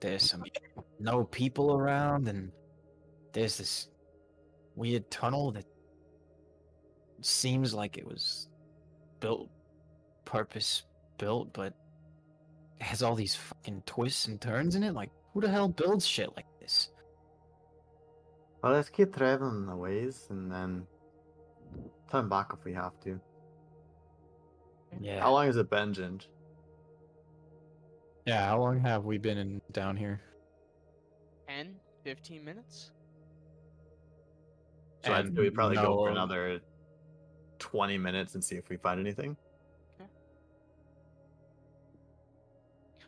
this. I mean, no people around, and there's this weird tunnel that seems like it was purpose built, but it has all these fucking twists and turns in it. Like, who the hell builds shit like this? Well, let's keep traveling a ways and then turn back if we have to. Yeah. How long has it been, Ginge? Yeah, how long have we been down here? 10, 15 minutes? So I'd say we probably go for no- another 20 minutes and see if we find anything. Okay.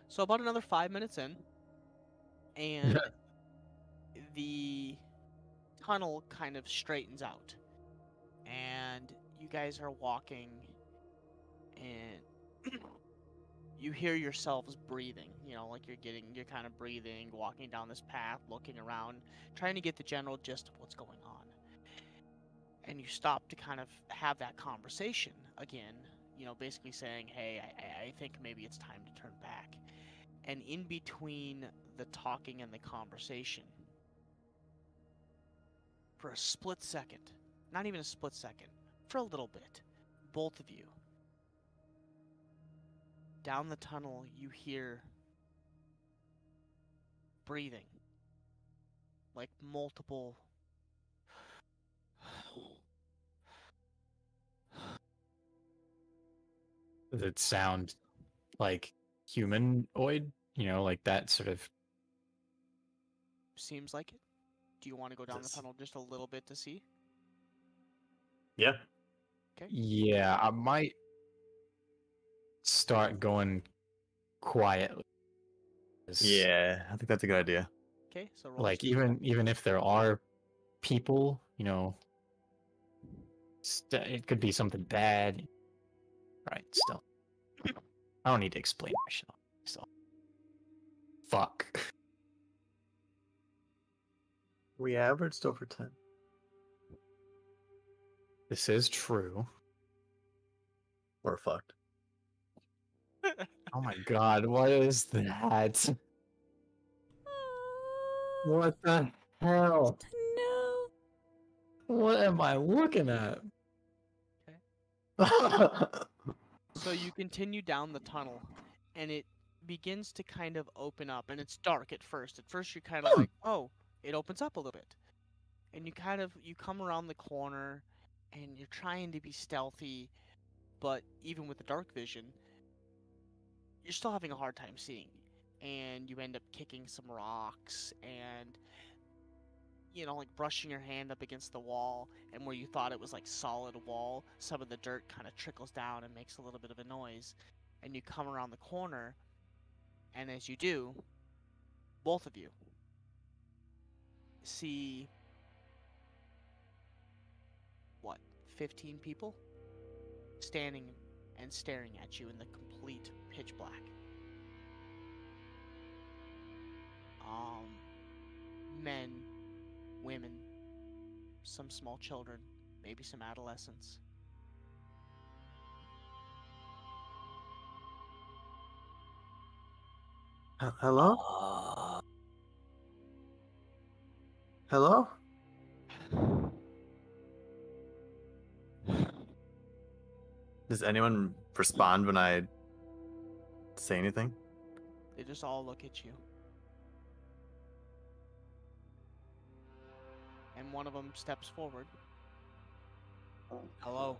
So about another 5 minutes in, and the tunnel kind of straightens out, and you guys are walking, and you hear yourselves breathing. You know, like you're kind of breathing, walking down this path, looking around, trying to get the general gist of what's going on. And you stop to kind of have that conversation again, you know, basically saying, hey, I think maybe it's time to turn back. And in between the talking and the conversation, for a split second, not even a split second, for a little bit, both of you, down the tunnel, you hear breathing, like multiple. Does it sound like humanoid? You know, like that sort of... Seems like it. Do you want to go down the tunnel just a little bit to see? Yeah. Okay. Yeah, I might start going quietly. Yeah, I think that's a good idea. Okay, so roll. Like even if there are people, it could be something bad. Right, still. I don't need to explain myself. So. Fuck. We averaged over 10. This is true. We're fucked. Oh my god, what is that? What the hell? No. What am I looking at? So you continue down the tunnel, and it begins to kind of open up, and it's dark at first. At first, you're kind of like, oh, it opens up a little bit, and you come around the corner, and you're trying to be stealthy, but even with the dark vision, you're still having a hard time seeing, and you end up kicking some rocks and like brushing your hand up against the wall, and where you thought it was like solid wall, some of the dirt kind of trickles down and makes a little bit of a noise. And you come around the corner, and as you do, both of you see 15 people standing and staring at you in the complete pitch black. Men, women, some small children, maybe some adolescents. Hello? Hello? Does anyone respond when I say anything? They just all look at you. And one of them steps forward. Hello.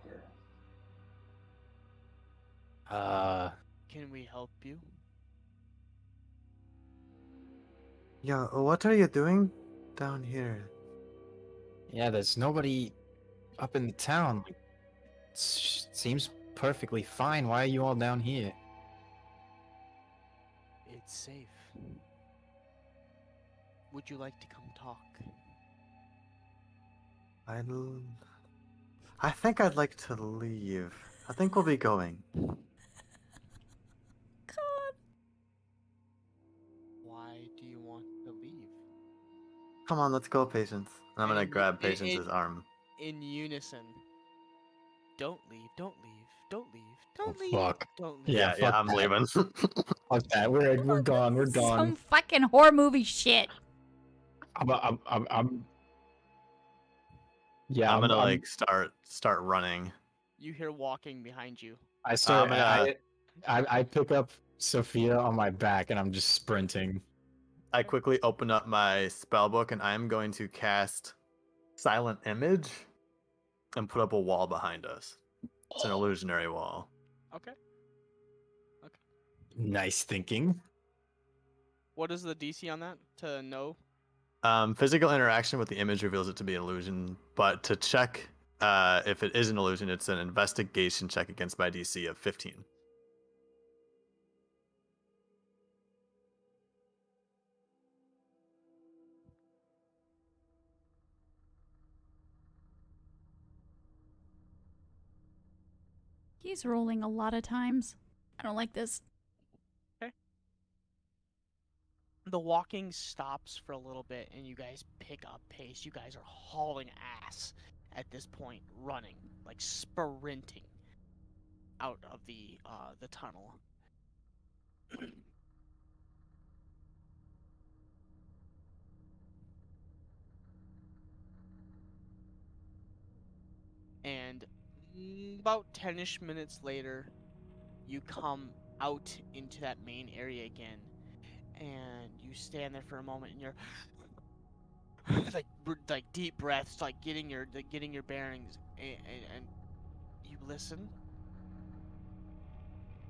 Can we help you? Yeah, what are you doing down here? Yeah, there's nobody up in the town. Seems perfectly fine. Why are you all down here? It's safe. Would you like to come talk? I think I'd like to leave. I think we'll be going. God. Why do you want to leave? Come on, let's go, Patience. And I'm gonna And grab Patience's arm. In unison. Don't leave, don't leave, don't leave, don't leave, Fuck. don't leave. Yeah, Yeah, fuck I'm that. leaving. Fuck that. We're gone. We're gone. Some fucking horror movie shit. Yeah, I'm gonna start running. You hear walking behind you. I start. I'm gonna- I pick up Sophia on my back and I'm just sprinting. I quickly open up my spell book and I am going to cast Silent Image and put up a wall behind us. It's an illusionary wall. Okay. Nice thinking. What is the DC on that to know? Physical interaction with the image reveals it to be an illusion, but to check if it is an illusion, it's an investigation check against my DC of 15. He's rolling a lot of times. I don't like this. The walking stops for a little bit, and you guys pick up pace. You guys are hauling ass at this point, running, like sprinting out of the tunnel. And about 10-ish minutes later, you come out into that main area again, and you stand there for a moment, and you're like deep breaths, like getting your bearings, and you listen.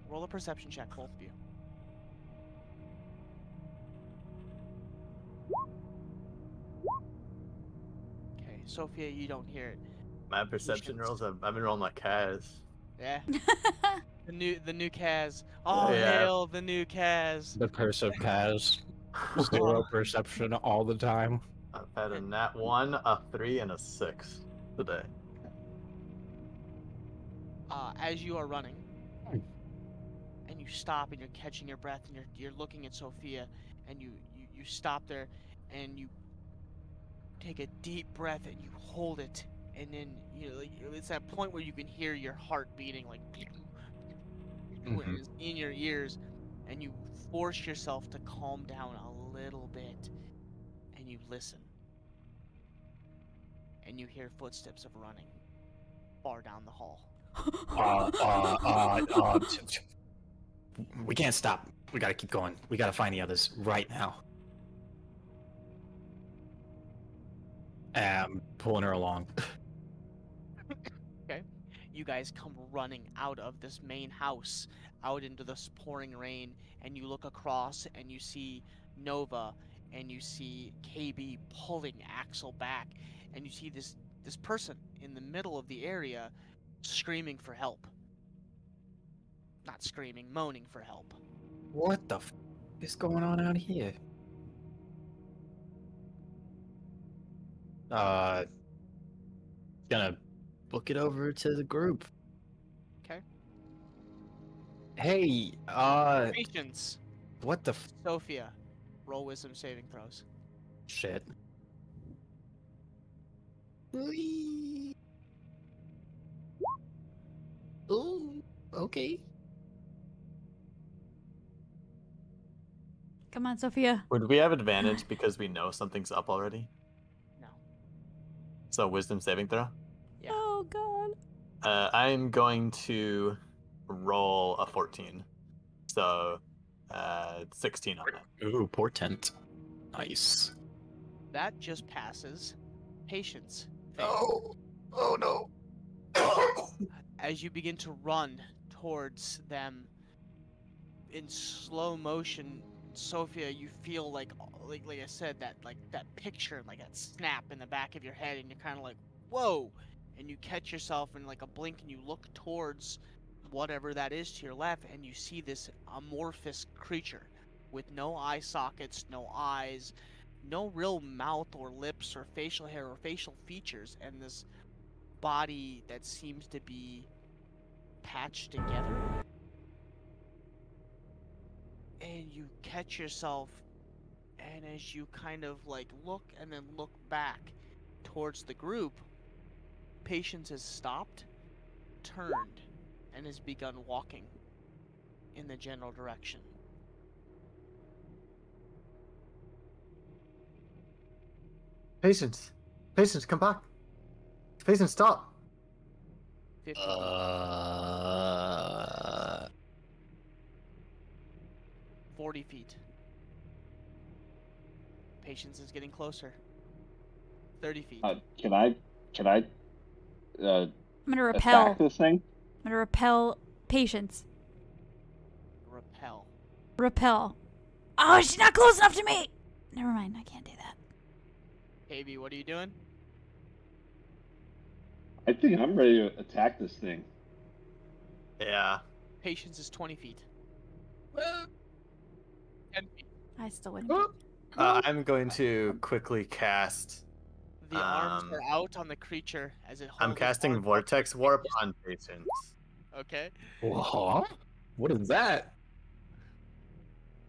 Roll a perception check, both of you. Okay, Sophia, you don't hear it. My perception rolls, I've been rolling like Kaz. Yeah. The new Kaz. Oh, Yeah. hail the new Kaz. The curse of Kaz. Zero perception all the time. I've had a nat 1, a 3, and a 6 today. As you are running, and you stop and you're catching your breath and you're looking at Sophia, and you stop there, and you take a deep breath and you hold it, and then like, it's that point where you can hear your heart beating like in your ears, and you force yourself to calm down a little bit, and you listen, and you hear footsteps of running far down the hall. We can't stop. We gotta keep going. We gotta find the others right now. Pulling her along. Okay. You guys come running out of this main house, out into this pouring rain, and you look across and you see Nova, and you see KB pulling Axel back, and you see this person in the middle of the area screaming for help. Not screaming, moaning for help. What the f is going on out here? Gonna book it over to the group. Okay. Hey, Patience. what the f Sophia, roll wisdom saving throws. shit? Oh, okay. Come on, Sophia. Would we have advantage because we know something's up already? No. So wisdom saving throw? Yeah. Oh god. I'm going to roll a 14. So 16 on that. Ooh, portent. Nice. That just passes. Patience. Oh no. As you begin to run towards them in slow motion, Sophia, you feel like I said, that picture, like that snap in the back of your head, and you're kind of like, whoa, and you catch yourself in like a blink, and you look towards whatever that is to your left, and you see this amorphous creature with no eye sockets, no eyes, no real mouth or lips or facial hair or facial features, and this body that seems to be patched together. And you catch yourself, and as you kind of like look and then look back towards the group, Patience has stopped, turned, and has begun walking in the general direction. Patience. Patience, come back. Patience, stop. 50 40 feet. Patience is getting closer. 30 feet. Can I I'm gonna repel. attack this thing? I'm gonna repel Patience. Repel. Repel. Oh, she's not close enough to me! Never mind, I can't do that. KB, what are you doing? I think I'm ready to attack this thing. Yeah. Patience is 20 feet. 10 feet. I still wouldn't. Be. I'm going to quickly cast. The arms are out on the creature as it holds. I'm casting arms up. Vortex Warp on Patience. Okay. Whoa. What is that?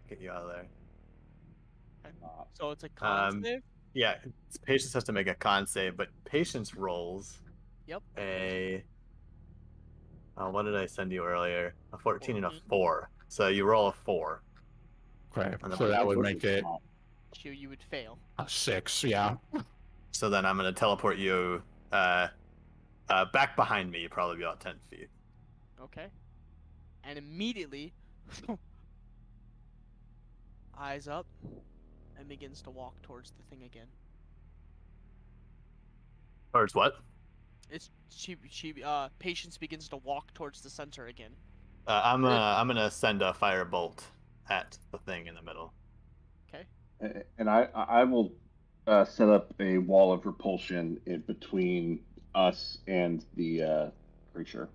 Get you out of there. So it's a con save? Yeah, Patience has to make a con save, but Patience rolls. Yep. What did I send you earlier? A 14 and a 4. So you roll a 4. Okay, And then so that would make it You would fail. a 6, yeah. So then I'm going to teleport you back behind me, probably about 10 feet. Okay. And immediately, eyes up, and begins to walk towards the thing again. Towards what? Patience begins to walk towards the center again. I'm gonna send a firebolt at the thing in the middle. Okay. And I will set up a wall of repulsion in between us and the creature.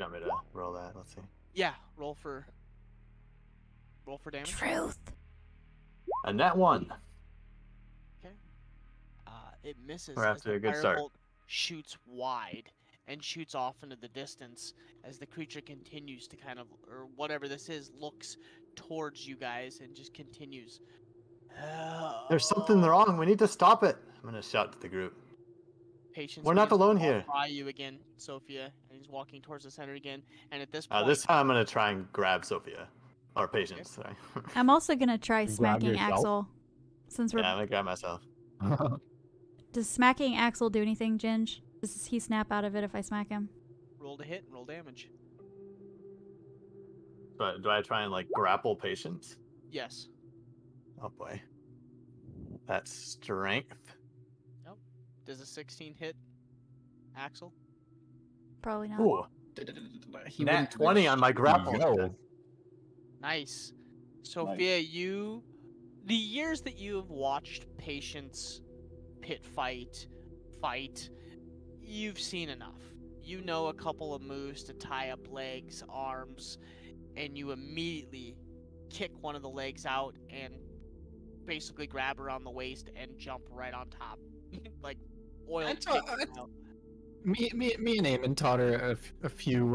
you want me to roll that? Let's see. Yeah, roll for damage. Truth. And that one. It misses We're off as to the a good start. firebolt shoots wide and shoots off into the distance as the creature continues to kind of, or whatever this is, looks towards you guys and just continues. There's something wrong. We need to stop it. I'm gonna shout to the group. Patience We're not begins to alone walk here. by you again, Sophia, and he's walking towards the center again. And at this point, This time I'm gonna try and grab Sophia. Or Patience, sorry. I'm also gonna try You grab smacking yourself? Axel. Since we're Yeah, I'm gonna grab myself. Does smacking Axel do anything, Ginge? Does he snap out of it if I smack him? roll to hit and roll damage. But do I try and like grapple Patience? Yes. Oh boy. That's strength. Does a 16 hit Axel? Probably not. Ooh. He Nat wouldn't 20 on my grapple. go. Nice. Sophia, the years that you have watched Patience pit fight, you've seen enough. You know a couple of moves to tie up legs, arms, and you immediately kick one of the legs out and basically grab her on the waist and jump right on top. Like oil. Me and Eamon taught her a few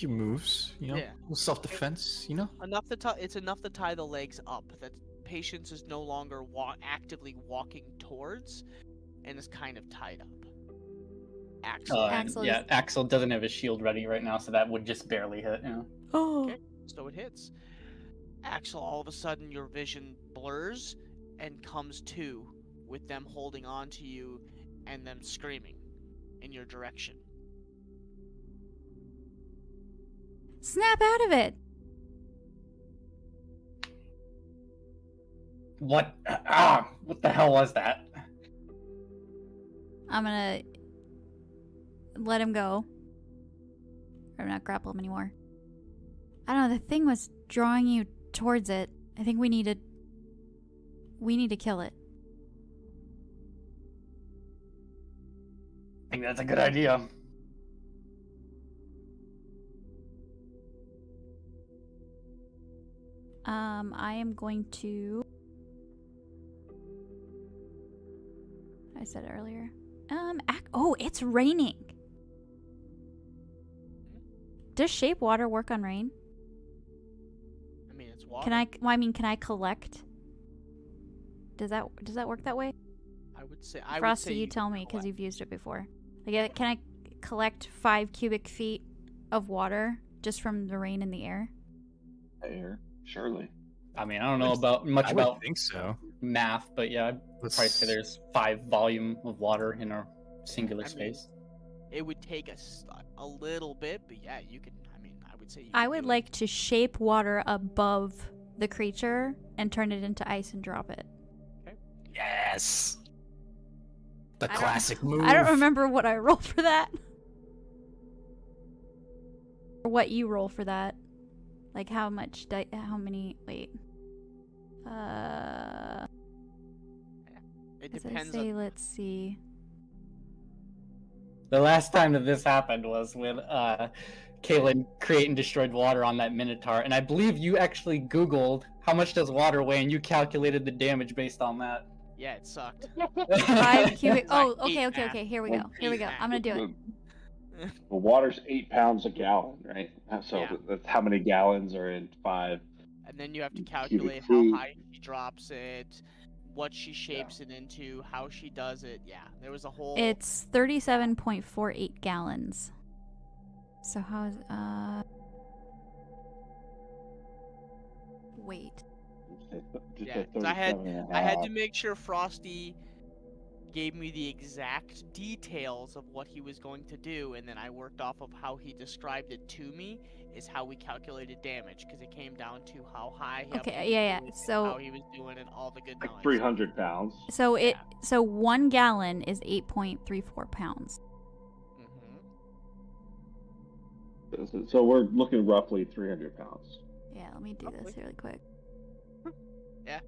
moves, you know, Yeah. self-defense, you know. It's enough to tie the legs up. That Patience is no longer actively walking towards, and is kind of tied up. Axel. Axel doesn't have his shield ready right now, so that would just barely hit. You know? Oh. Okay, so it hits. Axel, all of a sudden your vision blurs and comes to with them holding on to you and them screaming in your direction. Snap out of it. What? What the hell was that? I'm gonna let him go. Or not grapple him anymore. I don't know, the thing was drawing you towards it. I think we need to kill it. I think that's a good idea. I am going to... I said it earlier. Oh, it's raining. Does shape water work on rain? I mean, it's water. Can I collect? Does that work that way? I would say. Frosty, you tell me because you've used it before. Like, can I collect 5 cubic feet of water just from the rain in the air? Air, surely. I mean, I don't know about much I would about think so. math, but yeah, I'd probably say there's 5 volume of water in a singular space. It would take us a little bit, but yeah, you can. I mean, I would say. I would like to shape water above the creature and turn it into ice and drop it. Okay. Yes. The classic move. I don't remember what I rolled for that. Or what you roll for that. Like how much how many wait. It as depends. I say, let's see. The last time that this happened was when Kaylin created and destroyed water on that Minotaur, and I believe you actually Googled how much does water weigh, and you calculated the damage based on that. Yeah, it sucked. 5 cubic. Oh, It's like okay. Here we go. I'm gonna do it. Well, water's 8 pounds a gallon, right? So Yeah. that's how many gallons are in 5. And then you have to Cubic calculate how feet. high she drops it, what she shapes it into, how she does it. Yeah, there was a whole. It's 37.48 gallons. So how is wait. Yeah, 'cause I had to make sure Frosty gave me the exact details of what he was going to do, and then I worked off of how he described it to me is how we calculated damage, because it came down to how high he Okay, yeah. So how he was doing and all the good like noise. 300 pounds. so 1 gallon is 8.34 pounds. Mm-hmm. So we're looking roughly 300 pounds. Yeah, let me do this really quick. Yeah.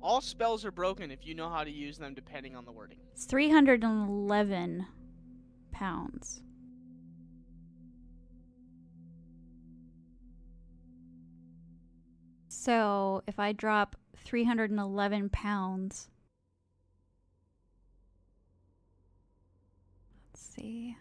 All spells are broken if you know how to use them depending on the wording. It's 311 pounds. So if I drop 311 pounds. Let's see.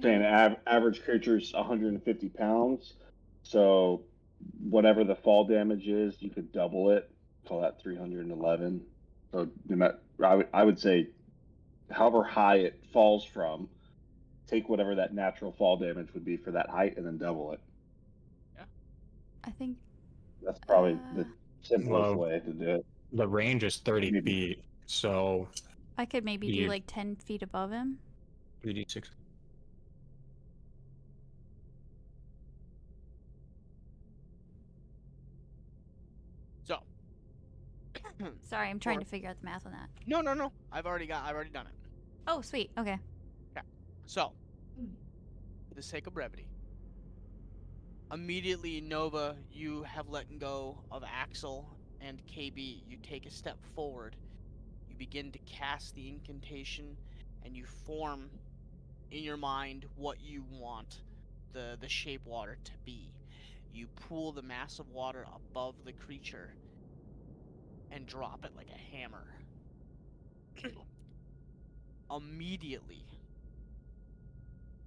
Saying average creature's 150 pounds. So whatever the fall damage is, you could double it. Call that 311. So I would say, however high it falls from, take whatever that natural fall damage would be for that height, and then double it. I think That's probably the simplest Well, way to do it. The range is 30 Maybe. feet, so I could maybe do You- like 10 feet above him. 3d6. So. Sorry, I'm trying Or- to figure out the math on that. No. I've already done it. Oh, sweet. Okay. So, for the sake of brevity, immediately, Nova, you have let go of Axel and KB. You take a step forward. You begin to cast the incantation, and you form in your mind what you want the shape water to be. You pull the mass of water above the creature and drop it like a hammer. Immediately,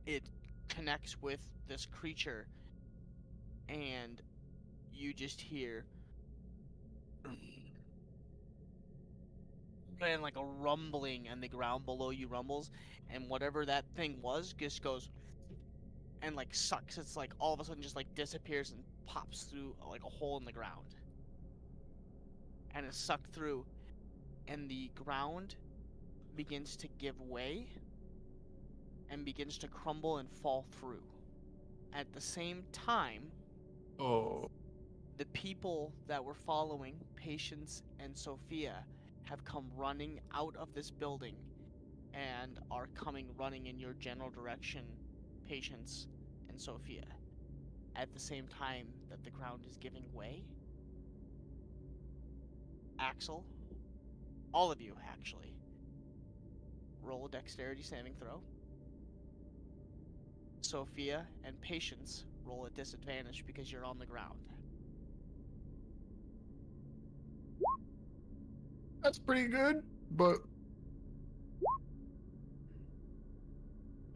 it connects with this creature, and you just hear and like a rumbling, and the ground below you rumbles, and whatever that thing was just goes and like sucks. It's like all of a sudden just like disappears and pops through like a hole in the ground, and it's sucked through, and the ground begins to give way and begins to crumble and fall through. At the same time, Oh. the people that were following Patience and Sophia have come running out of this building and are coming running in your general direction, Patience and Sophia. At the same time that the ground is giving way, Axel, all of you actually, roll a dexterity saving throw. Sophia and Patience roll at disadvantage because you're on the ground. That's pretty good, but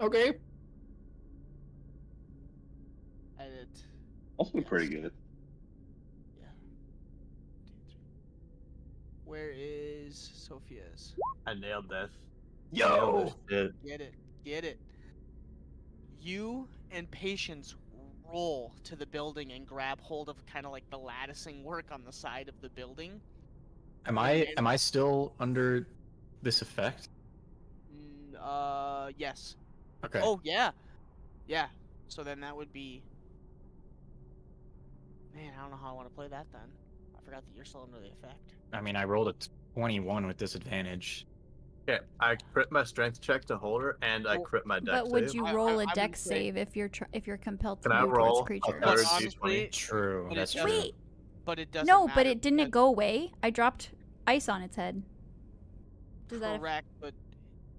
okay. Edit. Also pretty good. Yeah. 2, 3. Where is Sophia's? I nailed this. Yo! Get it. You and Patience roll to the building and grab hold of kind of like the latticing work on the side of the building. Am I still under this effect? Yes. Okay. Oh, yeah. Yeah. So then that would be... Man, I don't know how I want to play that then. I forgot that you're still under the effect. I mean, I rolled a 21 with disadvantage. Okay, I crit my strength check to hold her, and I Oh, crit my dex But would save. you I- roll I a would dex say- save if you're compelled to Can I move roll towards a creatures? third Honestly, D20? True, but it that's doesn't- true. Wait, But it doesn't no, matter but it didn't because- it go away? I dropped ice on its head. Does that Correct, but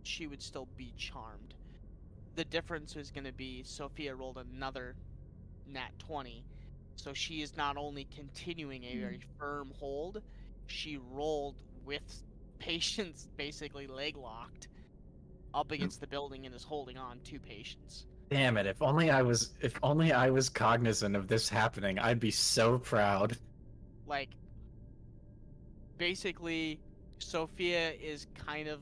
she would still be charmed. The difference is going to be Sophia rolled another nat 20, so she is not only continuing a very firm hold, she rolled with Patience basically leg locked up against the building and is holding on to Patience. Damn it! If only I was cognizant of this happening, I'd be so proud. Like, basically, Sophia is kind of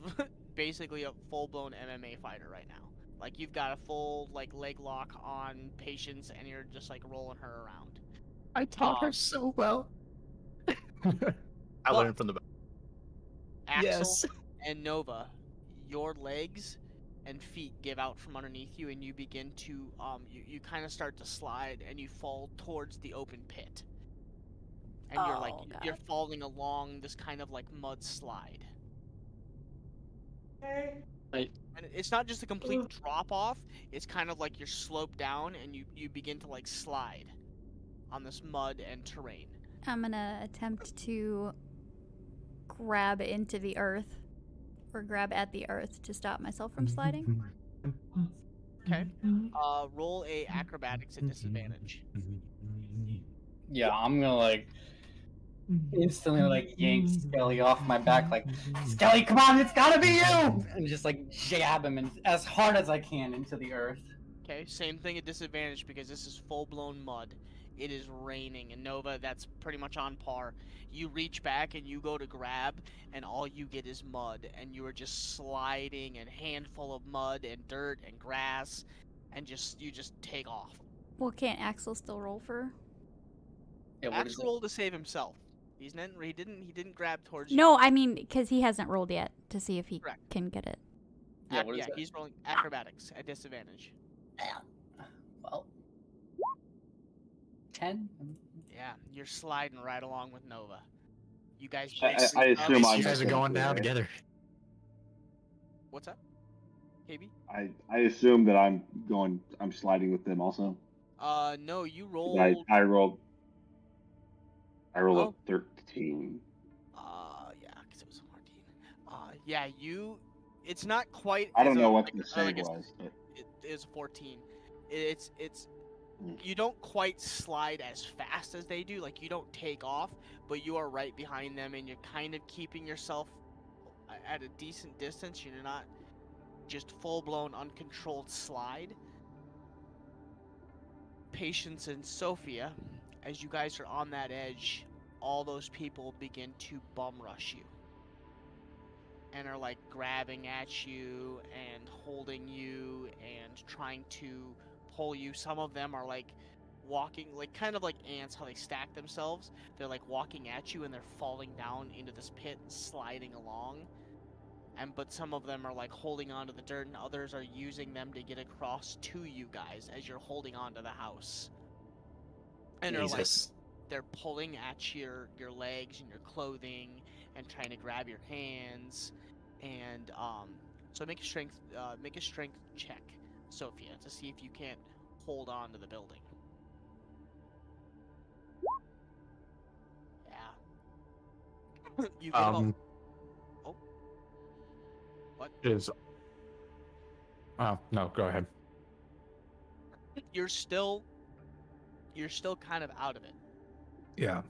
basically a full-blown MMA fighter right now. Like, you've got a full, like, leg lock on Patience, and you're just, like, rolling her around. I taught her so well. I learned from the back. Axel and Nova, your legs and feet give out from underneath you, and you begin to, you kind of start to slide, and you fall towards the open pit. And you're, like, Oh, you're God. falling along this kind of, like, mud slide. And it's not just a complete drop off, it's kind of like you're sloped down and you begin to like slide on this mud and terrain. I'm gonna attempt to grab into the earth or grab at the earth to stop myself from sliding. Okay. Roll a acrobatics at disadvantage. Yeah, I'm gonna like instantly like yank Skelly off my back, like Skelly, come on, it's gotta be you, and just like jab him as hard as I can into the earth. Okay, same thing at disadvantage because this is full-blown mud. It is raining, and Nova, that's pretty much on par. You reach back and you go to grab, and all you get is mud, and you are just sliding and handful of mud and dirt and grass, and you just take off. Well, can't Axel still roll for? Yeah, what is Axel it? rolled to save himself. He didn't grab towards you. No, I mean because he hasn't rolled yet to see if he Correct. can get it. Yeah, what is Yeah, that? he's rolling acrobatics at disadvantage. Well, 10. Yeah, you're sliding right along with Nova. You guys. I assume You I'm guys are going down right? together. What's up, KB? I assume that I'm sliding with them also. No, you 'Cause rolled. I rolled Oh. a 13. Yeah, because it was a 14. Yeah, it's not quite. I don't as know a- what like, the like save it's- was. But It is 14. It's Mm. you don't quite slide as fast as they do. Like you don't take off, but you are right behind them, and you're kind of keeping yourself at a decent distance. You're not just full-blown uncontrolled slide. Patience and Sophia, as you guys are on that edge, all those people begin to bum rush you. And are like grabbing at you and holding you and trying to pull you. Some of them are like walking, like kind of like ants, how they stack themselves. They're like walking at you and they're falling down into this pit and sliding along. But some of them are like holding onto the dirt, and others are using them to get across to you guys as you're holding onto the house. And Jesus. they're pulling at your legs and your clothing and trying to grab your hands. And so make a strength check, Sophia, to see if you can't hold on to the building. Yeah. You get about. Oh. What? Oh no, go ahead. You're still kind of out of it. Yeah.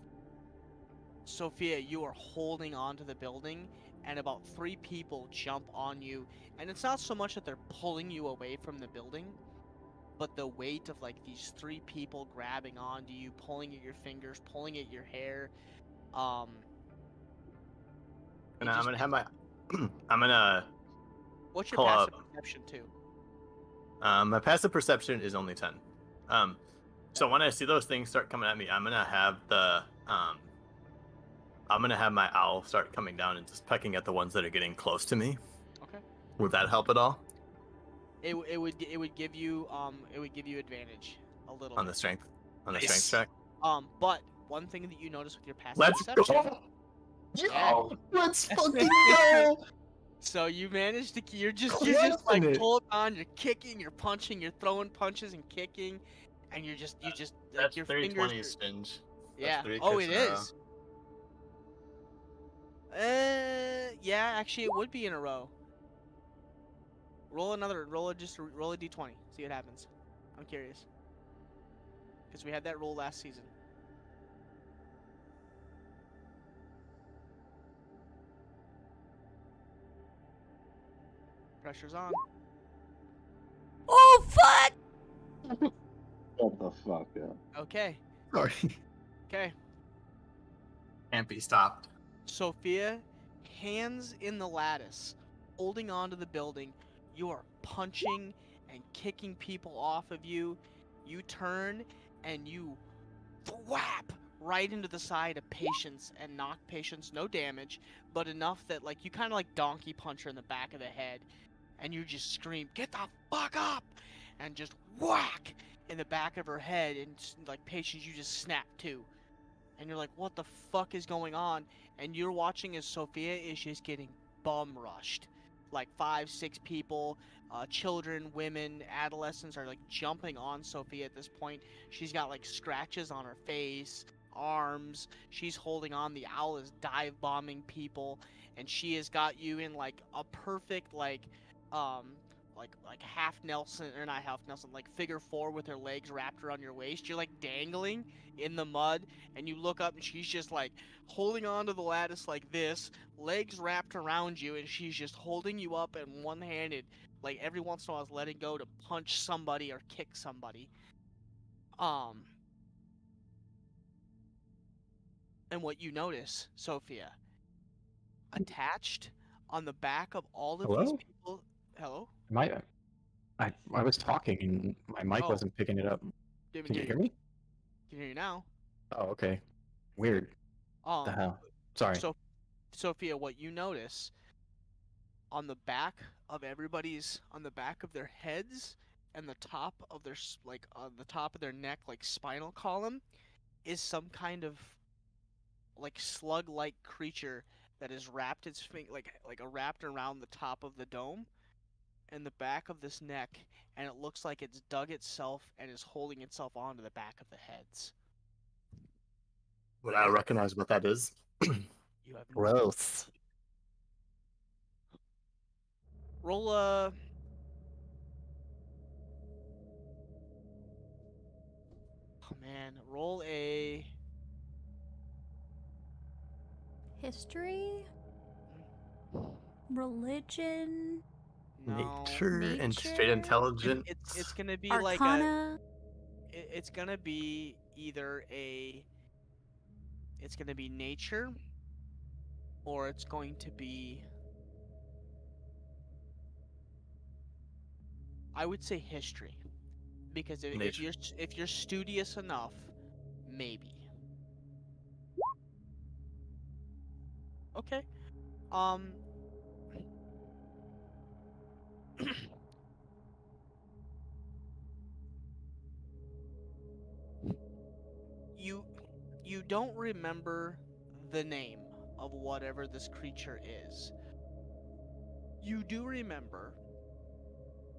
Sophia, you are holding on to the building, and about 3 people jump on you, and it's not so much that they're pulling you away from the building, but the weight of like these 3 people grabbing onto you, pulling at your fingers, pulling at your hair. And I'm gonna have my. I'm gonna. What's your pull passive up. perception too? My passive perception is only 10. So when I see those things start coming at me, I'm gonna have my owl start coming down and just pecking at the ones that are getting close to me. Okay. Would that help at all It would give you advantage a little on bit. the strength Nice. check? But one thing that you notice with your passive Let's perception. go! Yeah. Let's fucking go! So you managed to. You're just Crushing like it. pulled on. You're kicking. You're punching. You're throwing punches and kicking, and you just like That's your 320 fingers. Stinge. Yeah. That's 3 Oh, crits it in a row. is. Yeah. Actually, it would be in a row. Roll a d20. See what happens. I'm curious. Because we had that roll last season. Pressure's on. Oh fuck! what the fuck? Yeah. Okay. Sorry. Okay. Can't be stopped. Sophia, hands in the lattice, holding onto the building. You are punching and kicking people off of you. You turn and you thwap right into the side of Patience and knock Patience, no damage, but enough that like you kind of like donkey punch her in the back of the head, and you just scream, "Get the fuck up!" and just whack in the back of her head, and like Patience, you just snap too. And you're like, what the fuck is going on? And you're watching as Sophia is just getting bum rushed. Like 5-6 people, children, women, adolescents are like jumping on Sophia at this point. She's got like scratches on her face, arms. She's holding on. The owl is dive bombing people, and she has got you in like a perfect like half Nelson, or not half Nelson, like figure four with her legs wrapped around your waist. You're like dangling in the mud, and you look up and she's just like holding onto the lattice like this, legs wrapped around you, and she's just holding you up and one-handed, like every once in a while is letting go to punch somebody or kick somebody. And what you notice, Sophia, attached on the back of all of these Hello? people. Hello? I was talking and my mic Oh. wasn't picking it up. Didn't Can you hear hear me? Can hear you now. Oh, okay. Weird. The hell? Sorry. So, Sophia, what you notice on the back of on the back of their heads and the top of their like on the top of their neck, like spinal column, is some kind of like slug-like creature that has wrapped its wrapped around the top of the dome and the back of this neck, and it looks like it's dug itself and is holding itself onto the back of the heads. Would I recognize what that is? You have Gross. roll a. Oh man, roll a. History? Religion? No. Nature and straight Nature? intelligence. It's gonna be like a. Arcana? It's gonna be either a. It's gonna be nature, or it's going to be. I would say history, because if you're studious enough, maybe. Okay. You don't remember the name of whatever this creature is. You do remember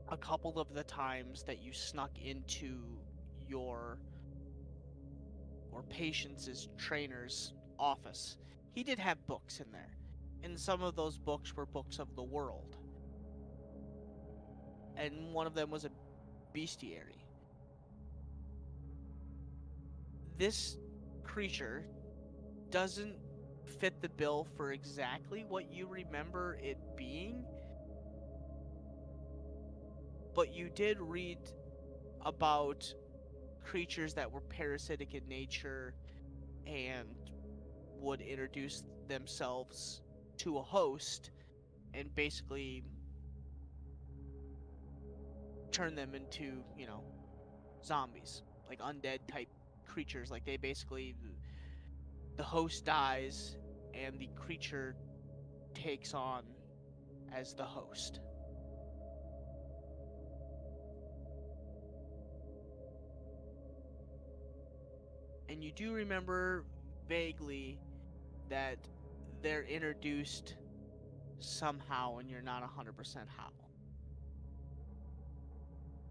a couple of the times that you snuck into your or patient's trainer's office. He did have books in there, and some of those books were books of the world. And one of them was a bestiary. This creature doesn't fit the bill for exactly what you remember it being, but you did read about creatures that were parasitic in nature and would introduce themselves to a host and basically turn them into, zombies, like undead type creatures. Like they basically, the host dies and the creature takes on as the host. And you do remember vaguely that they're introduced somehow, and you're not 100% how.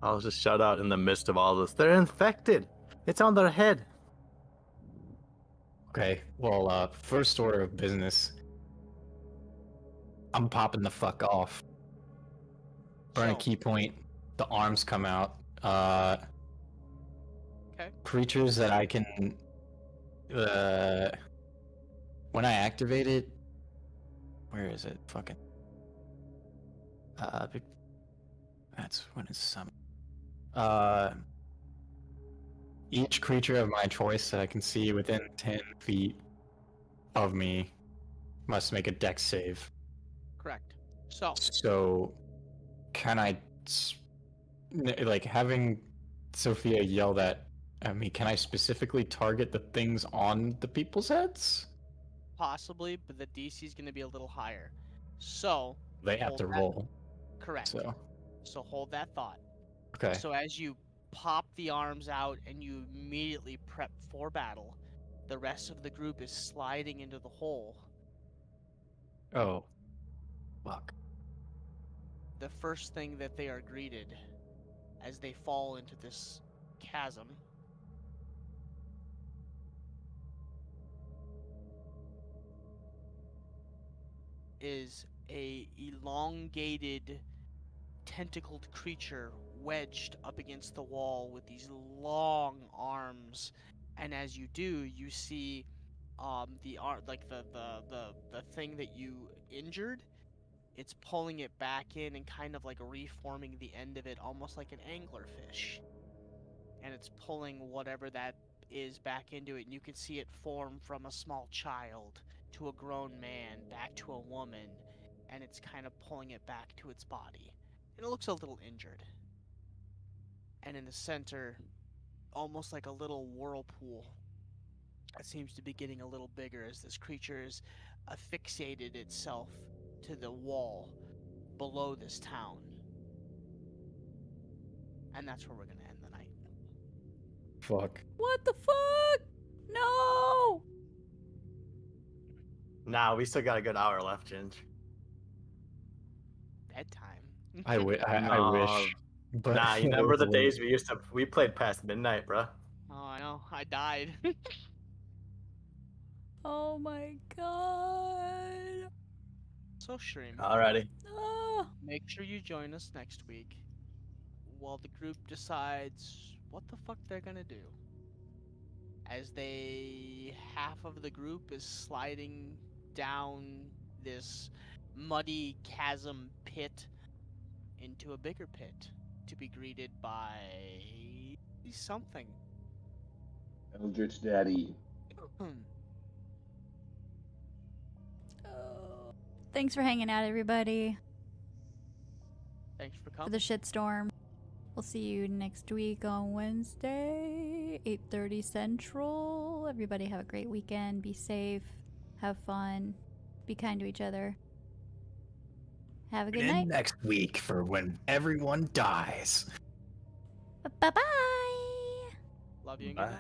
I'll just shout out in the midst of all this. They're infected. It's on their head. Okay, well, first order of business. I'm popping the fuck off. Burn a key point. The arms come out. Okay. Creatures that I can. When I activate it. Where is it? Fucking. That's when it's summoned. Each creature of my choice that I can see within 10 feet of me must make a dex save. Correct. So, can I, like, having Sophia yell that at me, can I specifically target the things on the people's heads? possibly, but the DC is going to be a little higher. So, They have to roll. Correct. So hold that thought. Okay. So as you pop the arms out and you immediately prep for battle, the rest of the group is sliding into the hole. Oh. Fuck. The first thing that they are greeted as they fall into this chasm is a elongated, tentacled creature wedged up against the wall with these long arms, and as you do, you see the art, like the thing that you injured. It's pulling it back in and kind of like reforming the end of it, almost like an anglerfish. And it's pulling whatever that is back into it, and you can see it form from a small child to a grown man back to a woman, and it's kind of pulling it back to its body. And it looks a little injured. And in the center, almost like a little whirlpool, it seems to be getting a little bigger as this creature has affixated itself to the wall below this town. And that's where we're gonna end the night. Fuck. What the fuck? No! Nah, we still got a good hour left, Ginge. Bedtime. I wish. No. But Nah, you remember the days we played past midnight, bruh. Oh, I know. I died. Oh my god. So, Shreem, Alrighty. Ah. make sure you join us next week while the group decides what the fuck they're gonna do. As half of the group is sliding down this muddy chasm pit into a bigger pit to be greeted by something. Eldritch Daddy. Thanks for hanging out, everybody, Thanks for for coming. the shitstorm. We'll see you next week on Wednesday, 8:30 Central. Everybody have a great weekend. Be safe. Have fun. Be kind to each other. Have a good night. Next week for when everyone dies. Bye-bye. Love you and Bye. good night.